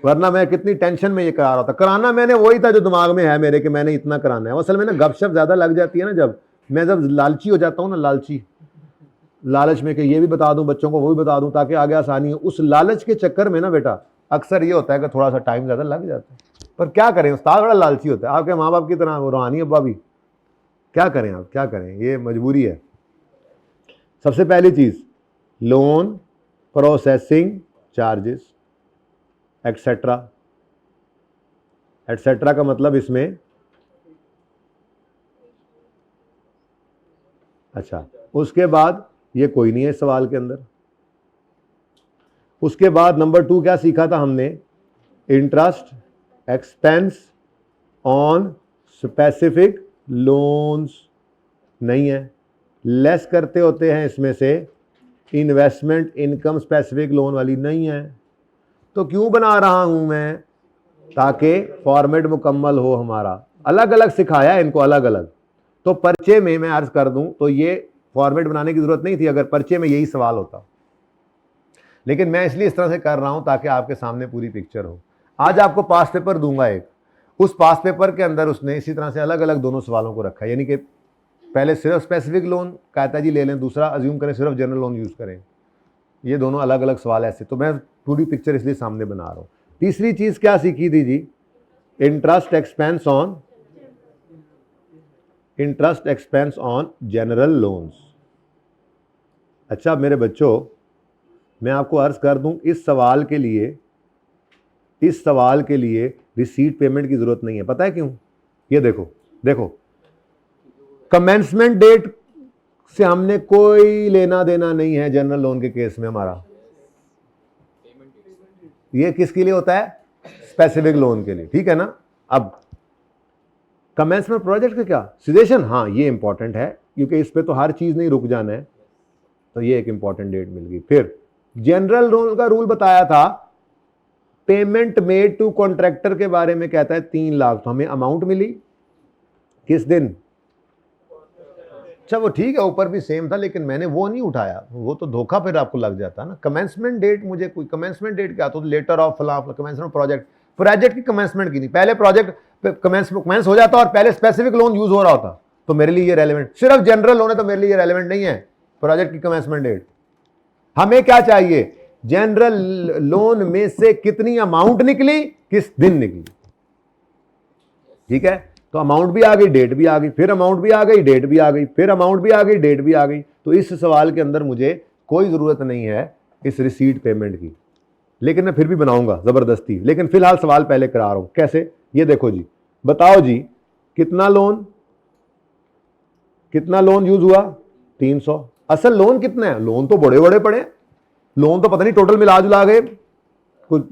Speaker 1: वरना मैं कितनी टेंशन में ये करा रहा था। कराना मैंने वही था जो दिमाग में है मेरे कि मैंने इतना कराना है। असल में ना गपशप ज़्यादा लग जाती है ना, जब लालची हो जाता हूँ ना, लालच में कि ये भी बता दूं बच्चों को, वो भी बता दूं ताकि आगे आसानी हो, उस लालच के चक्कर में ना बेटा अक्सर ये होता है कि थोड़ा सा टाइम ज़्यादा लग जाता है। पर क्या करें, उस्ताद बड़ा लालची होता है, आपके माँ बाप की तरह, रूहानी अब्बा भी। क्या करें, आप क्या करें, ये मजबूरी है। सबसे पहली चीज़, loan processing charges etcetera, etcetera का मतलब इसमें, अच्छा उसके बाद ये कोई नहीं है इस सवाल के अंदर। उसके बाद नंबर 2 क्या सीखा था हमने, interest expense on specific loans नहीं है, लेस करते होते हैं इसमें से इन्वेस्टमेंट इनकम स्पेसिफिक लोन वाली नहीं है। तो क्यों बना रहा हूं मैं, ताकि फॉर्मेट मुकम्मल हो हमारा। अलग अलग सिखाया है इनको, अलग अलग। तो पर्चे में मैं अर्ज कर दूं तो ये फॉर्मेट बनाने की जरूरत नहीं थी अगर पर्चे में यही सवाल होता, लेकिन मैं इसलिए इस तरह से कर रहा हूं ताकि आपके सामने पूरी पिक्चर हो। आज आपको पास पेपर दूंगा एक, उस पास पेपर के अंदर उसने इसी तरह से अलग अलग दोनों सवालों को रखा है, यानी कि पहले सिर्फ स्पेसिफिक लोन कहता जी ले लें, दूसरा अज्यूम करें सिर्फ जनरल लोन यूज करें, ये दोनों अलग अलग सवाल ऐसे। तो मैं पूरी पिक्चर इसलिए सामने बना रहा हूं। तीसरी चीज क्या सीखी थी जी, interest expense on general loans. अच्छा मेरे बच्चों, मैं आपको अर्ज कर दूं, इस सवाल के लिए रिसीट पेमेंट की जरूरत नहीं है। पता है क्यों, ये देखो कमेंसमेंट डेट से हमने कोई लेना देना नहीं है जनरल लोन के केस में हमारा। ये किसके लिए होता है? स्पेसिफिक लोन के लिए, ठीक है ना। अब कमेंसमेंट प्रोजेक्ट का क्या सिचुएशन, हाँ ये इंपॉर्टेंट है क्योंकि इस पे तो हर चीज नहीं रुक जाना है, तो ये एक इंपॉर्टेंट डेट मिल गई। फिर जनरल लोन का रूल बताया था, पेमेंट मेड टू कॉन्ट्रैक्टर के बारे में कहता है 3 लाख, तो हमें अमाउंट मिली किस दिन? अच्छा वो ठीक है, ऊपर भी सेम था लेकिन मैंने वो नहीं उठाया, वो तो धोखा फिर आपको लग जाता ना। कमेंसमेंट डेट, मुझे कोई कमेंसमेंट डेट क्या, तो लेटर ऑफ फला कमेंसमेंट प्रोजेक्ट की कमेंसमेंट की नहीं, पहले प्रोजेक्ट कमेंस हो जाता और पहले स्पेसिफिक लोन यूज हो रहा होता, तो मेरे लिए ये रेलेवेंट, सिर्फ जनरल लोन है तो मेरे लिए ये रेलेवेंट नहीं है प्रोजेक्ट की कमेंसमेंट डेट। हमें क्या चाहिए? जनरल लोन में से कितनी अमाउंट निकली, किस दिन निकली, ठीक है। तो अमाउंट भी आ गई, डेट भी आ गई, फिर अमाउंट भी आ गई, डेट भी आ गई, फिर अमाउंट भी आ गई, डेट भी आ गई। तो इस सवाल के अंदर मुझे कोई जरूरत नहीं है इस रिसीट पेमेंट की, लेकिन मैं फिर भी बनाऊंगा जबरदस्ती। लेकिन फिलहाल सवाल पहले करा रहा हूं, कैसे? ये देखो जी, बताओ जी कितना लोन यूज हुआ? 300। असल लोन कितना है? लोन तो बड़े बड़े पड़े, लोन तो पता नहीं टोटल मिला जुला गए कुछ,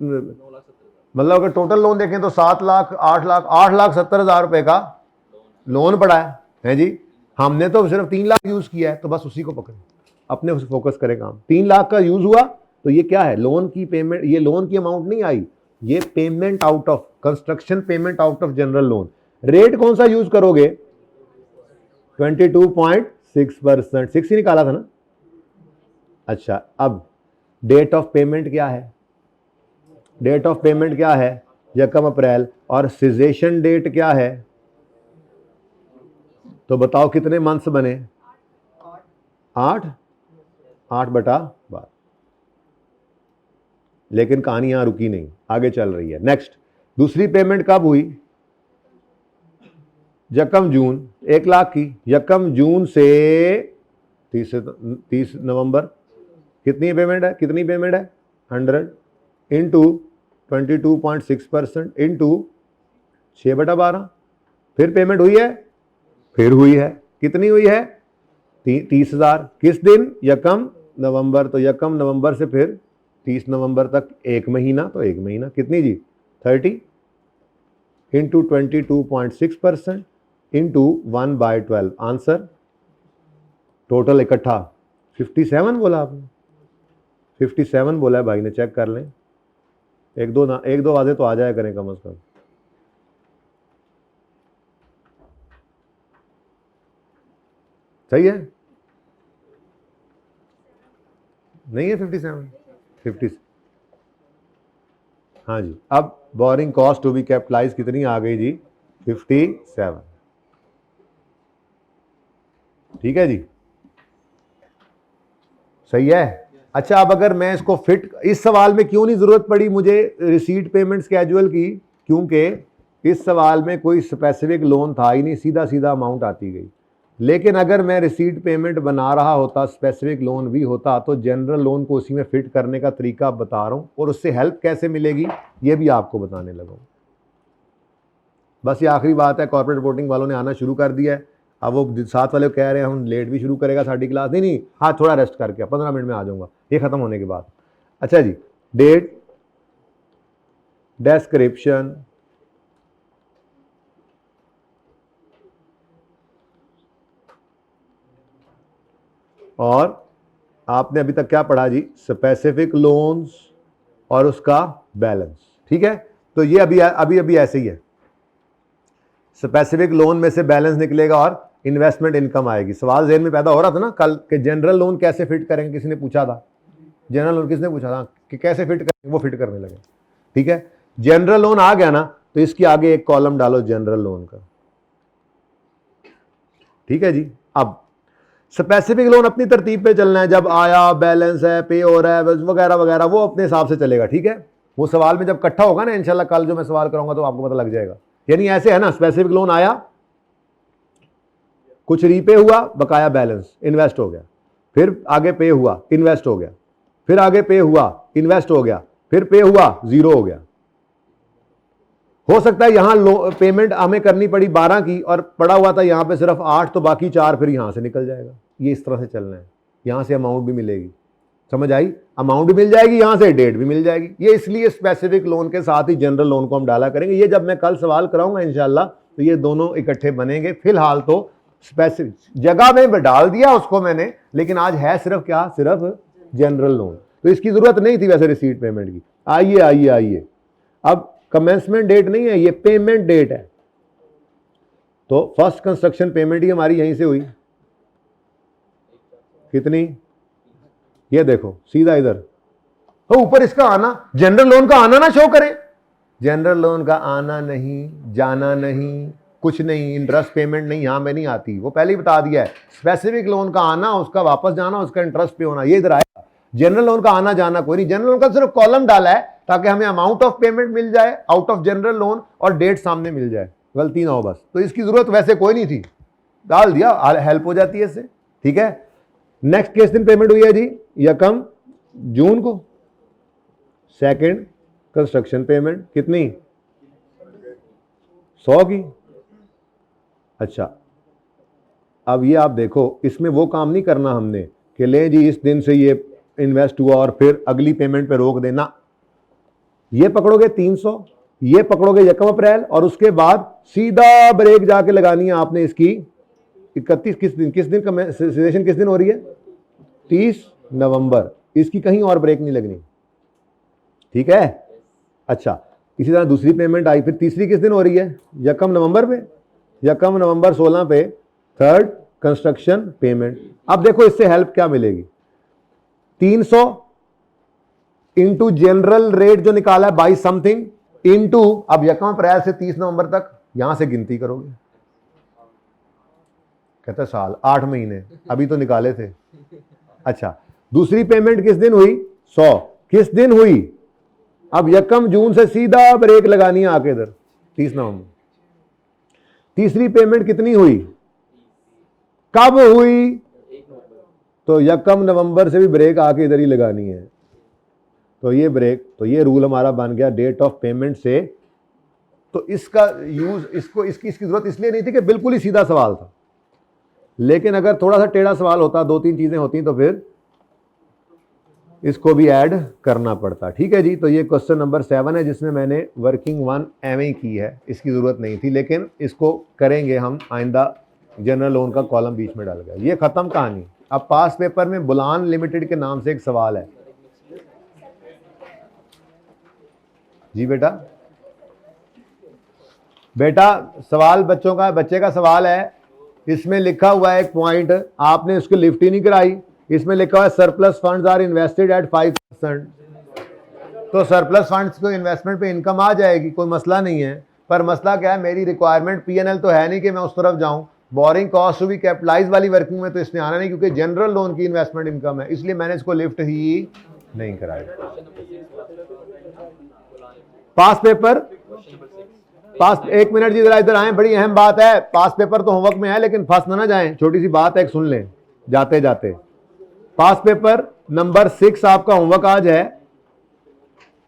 Speaker 1: मतलब अगर टोटल लोन देखें तो 7 लाख 8,70,000 रुपए का लोन पड़ा है जी। हमने तो सिर्फ 3 लाख यूज किया है, तो बस उसी को पकड़े, अपने उस फोकस करें काम। 3 लाख का यूज हुआ, तो ये क्या है? लोन की पेमेंट, ये लोन की अमाउंट नहीं आई, ये payment out of construction, payment out of general loan. Rate कौन सा यूज करोगे? 22.6%, 6 ही निकाला था ना। अच्छा, अब डेट ऑफ पेमेंट क्या है? डेट ऑफ पेमेंट क्या है? 1 अप्रैल। और सिजेशन डेट क्या है? तो बताओ कितने मंथ्स बने? 8/12। लेकिन कहानी यहां रुकी नहीं, आगे चल रही है। नेक्स्ट, दूसरी पेमेंट कब हुई? 1 जून, 1 लाख की। 1 जून से 30 नवंबर कितनी पेमेंट है? 100 इंटू 22.6% इंटू 6/12। फिर पेमेंट हुई है? फिर हुई है। कितनी हुई है? 30,000। किस दिन? 1 नवंबर। तो 1 नवंबर से फिर 30 नवंबर तक 1 महीना, तो 1 महीना कितनी जी? 30 इंटू 22.6% इंटू 1/12। आंसर टोटल इकट्ठा 57 बोला आपने, 57 बोला है भाई ने, चेक कर लें। एक दो वादे तो आ जाया करें कम से कम। सही है? नहीं है 57? हाँ जी। अब borrowing cost to be capitalize कितनी आ गई जी? 57। ठीक है जी, सही है। अच्छा, अब अगर मैं इसको फिट, इस सवाल में क्यों नहीं जरूरत पड़ी मुझे रिसीट पेमेंट स्केड्यूल की? क्योंकि इस सवाल में कोई स्पेसिफिक लोन था ही नहीं, सीधा सीधा अमाउंट आती गई। लेकिन अगर मैं रिसीट पेमेंट बना रहा होता, स्पेसिफिक लोन भी होता, तो जनरल लोन को उसी में फिट करने का तरीका बता रहा हूं, और उससे हेल्प कैसे मिलेगी ये भी आपको बताने लगा। बस ये आखिरी बात है, कॉर्पोरेट रिपोर्टिंग वालों ने आना शुरू कर दिया है। अब वो साथ वाले कह रहे हैं हम लेट भी शुरू करेगा साडी क्लास। नहीं, हाँ थोड़ा रेस्ट करके 15 मिनट में आ जाऊंगा, ये खत्म होने के बाद। अच्छा जी, डेट, डिस्क्रिप्शन, और आपने अभी तक क्या पढ़ा जी? स्पेसिफिक लोन्स और उसका बैलेंस। ठीक है, तो ये अभी ऐसे ही है। स्पेसिफिक लोन में से बैलेंस निकलेगा और इन्वेस्टमेंट इनकम आएगी। सवाल ज़हन में पैदा हो रहा था ना कल के जनरल लोन कैसे फिट करेंगे, किसी ने पूछा था। जनरल लोन किसने पूछा था कि कैसे फिट करेंगे, वो फिट करने लगे। ठीक है, जनरल लोन आ गया ना, तो इसके आगे एक कॉलम डालो जनरल लोन का। ठीक है जी। अब स्पेसिफिक लोन अपनी तरतीब पे चलना है, जब आया, बैलेंस है, पे हो रहा है वगैरह वगैरह, वो अपने हिसाब से चलेगा। ठीक है, वो सवाल में जब इकट्ठा होगा ना इंशाल्लाह, कल जो मैं सवाल कराऊंगा तो आपको पता लग जाएगा। यानी ऐसे है ना, स्पेसिफिक लोन आया, कुछ रीपे हुआ, बकाया बैलेंस, इन्वेस्ट हो गया, फिर आगे पे हुआ, इन्वेस्ट हो गया, फिर आगे पे हुआ, इन्वेस्ट हो गया, फिर पे हुआ, जीरो हो गया। हो सकता है यहां पेमेंट हमें करनी पड़ी 12 की और पड़ा हुआ था यहां पे सिर्फ 8, तो बाकी 4 फिर यहां से निकल जाएगा। ये इस तरह से चलना है, यहां से अमाउंट भी मिलेगी। समझ आई? अमाउंट भी मिल जाएगी, यहां से डेट भी मिल जाएगी। ये इसलिए स्पेसिफिक लोन के साथ ही जनरल लोन को हम डाला करेंगे। ये जब मैं कल सवाल कराऊंगा इंशाल्लाह तो ये दोनों इकट्ठे बनेंगे। फिलहाल तो स्पेसिफिक जगह में डाल दिया उसको मैंने, लेकिन आज है सिर्फ क्या, सिर्फ जनरल लोन। तो इसकी जरूरत नहीं थी वैसे रिसीट पेमेंट की। आइए आइए आइए, अब कमेंसमेंट डेट नहीं है, ये पेमेंट डेट है। तो फर्स्ट कंस्ट्रक्शन पेमेंट ही हमारी यहीं से हुई। कितनी? ये देखो सीधा इधर, तो ऊपर इसका आना, जनरल लोन का आना ना शो करें। जनरल लोन का आना नहीं, जाना नहीं, कुछ नहीं, इंटरेस्ट पेमेंट नहीं, यहां में नहीं आती, वो पहले ही बता दिया है। स्पेसिफिक लोन का आना, उसका वापस जाना, उसका इंटरेस्ट पे होना, ये इधर आएगा। जनरल लोन का आना जाना कोई नहीं। जनरल लोन का सिर्फ कॉलम डाला है ताकि हमें अमाउंट ऑफ पेमेंट मिल जाए आउट ऑफ जनरल लोन और डेट सामने मिल जाए, गलती ना हो बस। तो इसकी जरूरत वैसे कोई नहीं थी, डाल दिया, हेल्प हो जाती है इससे। ठीक है, नेक्स्ट किस दिन पेमेंट हुई है जी? यकम जून को, सेकंड कंस्ट्रक्शन पेमेंट कितनी? 100 की। अच्छा, अब ये आप देखो, इसमें वो काम नहीं करना हमने कि ले जी इस दिन से ये इन्वेस्ट हुआ और फिर अगली पेमेंट पे रोक देना। ये पकड़ोगे 300, ये पकड़ोगे यकम अप्रैल, और उसके बाद सीधा ब्रेक जाके लगानी है आपने इसकी 31 किस दिन सेशन किस दिन हो रही है? 30 नवंबर। इसकी कहीं और ब्रेक नहीं लगनी। ठीक है, अच्छा, इसी तरह दूसरी पेमेंट आई, फिर तीसरी किस दिन हो रही है? यकम नवंबर पे, यकम नवंबर 16 पे थर्ड कंस्ट्रक्शन पेमेंट। अब देखो इससे हेल्प क्या मिलेगी? 300 इंटू जनरल रेट जो निकाला है 22 समथिंग, इंटू अब यकम अप्रैल से 30 नवंबर तक, यहां से गिनती करोगे। कहते साल 8 महीने अभी तो निकाले थे। अच्छा, दूसरी पेमेंट किस दिन हुई? 100 किस दिन हुई? अब यकम जून से सीधा ब्रेक लगानी है आके इधर 30 नवंबर। तीसरी पेमेंट कितनी हुई? कब हुई? तो यकम नवंबर से भी ब्रेक आके इधर ही लगानी है। तो ये ब्रेक, तो ये रूल हमारा बन गया डेट ऑफ पेमेंट से। तो इसका यूज, इसकी जरूरत इसलिए नहीं थी कि बिल्कुल ही सीधा सवाल था, लेकिन अगर थोड़ा सा टेढ़ा सवाल होता, 2-3 चीजें होती, तो फिर इसको भी ऐड करना पड़ता। ठीक है जी, तो ये क्वेश्चन नंबर 7 है जिसमें मैंने वर्किंग 1 एवं की है। इसकी जरूरत नहीं थी, लेकिन इसको करेंगे हम आइंदा। जनरल लोन का कॉलम बीच में डाल गया, ये खत्म कहानी। अब पास पेपर में बुलान लिमिटेड के नाम से एक सवाल है जी। बेटा सवाल बच्चे का सवाल है। इसमें लिखा हुआ है एक पॉइंट, आपने उसकी लिफ्ट ही नहीं कराई। इसमें लिखा हुआ है surplus funds are invested at 5%। तो सरप्लस फंड्स को इन्वेस्टमेंट पे इनकम आ जाएगी, कोई मसला नहीं है। पर मसला क्या है, मेरी रिक्वायरमेंट पीएनएल तो है नहीं कि मैं उस तरफ जाऊं। Borrowing cost to be capitalize वाली वर्किंग में तो इसने आना नहीं, क्योंकि जनरल लोन की इन्वेस्टमेंट इनकम है, इसलिए मैंने इसको लिफ्ट ही नहीं कराई। पास पेपर, पास, एक मिनट जी जरा इधर आए, बड़ी अहम बात है। पास पेपर तो होमवर्क में है, लेकिन फंस ना जाए, छोटी सी बात है, सुन लें जाते जाते। पास पेपर नंबर 6 आपका होमवर्क आज है,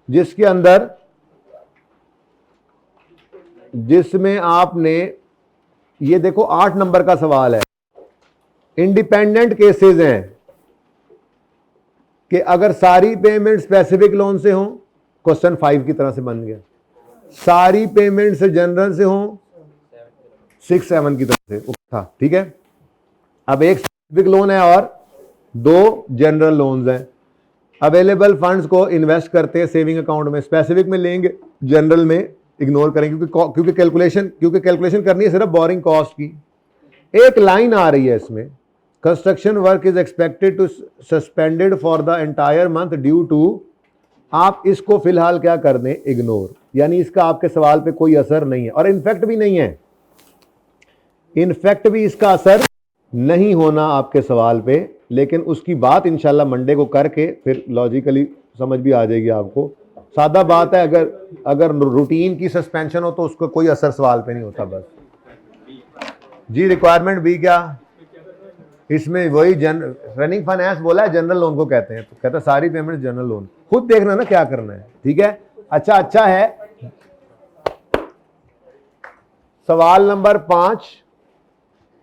Speaker 1: जिसके अंदर, जिसमें आपने ये देखो 8 नंबर का सवाल है। इंडिपेंडेंट केसेस हैं कि अगर सारी पेमेंट स्पेसिफिक लोन से हो, क्वेश्चन 5 की तरह से बन गया। सारी पेमेंट से जनरल से हो, 6-7 की तरह से था। ठीक है, अब एक स्पेसिफिक लोन है और 2 जनरल लोन्स हैं। अवेलेबल फंड्स को इन्वेस्ट करते हैं सेविंग अकाउंट में, स्पेसिफिक में लेंगे, जनरल में इग्नोर करेंगे, क्योंकि कैलकुलेशन करनी है सिर्फ बोरिंग कॉस्ट की। एक लाइन आ रही है इसमें, construction work is expected to suspended for the entire month due to. आप इसको फिलहाल क्या कर दें, इग्नोर, यानी इसका आपके सवाल पे कोई असर नहीं है, और इनफैक्ट भी नहीं है, इनफैक्ट भी इसका असर नहीं होना आपके सवाल पे। लेकिन उसकी बात इंशाल्लाह मंडे को करके फिर लॉजिकली समझ भी आ जाएगी आपको। सादा बात है, अगर रूटीन की सस्पेंशन हो तो उसको कोई असर सवाल पे नहीं होता। बस जी, रिक्वायरमेंट भी क्या, इसमें वही रनिंग फाइनेंस बोला है, जनरल लोन को कहते हैं। तो कहता है सारी पेमेंट जनरल लोन, खुद देखना ना क्या करना है। ठीक है, अच्छा है। सवाल नंबर 5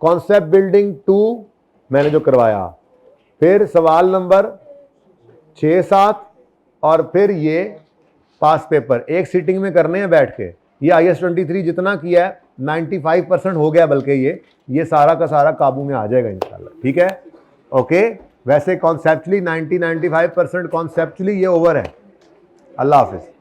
Speaker 1: कॉन्सेप्ट बिल्डिंग 2 मैंने जो करवाया। फिर सवाल नंबर 6-7 और फिर ये पास पेपर एक सीटिंग में करने हैं बैठ के। ये IS-23 जितना किया है 95% हो गया, बल्कि ये सारा का सारा काबू में आ जाएगा इंशाल्लाह। ठीक है, ओके। वैसे कॉन्सेप्चुअली 90-95% कॉन्सेप्चुअली ये ओवर है। अल्लाह हाफिज।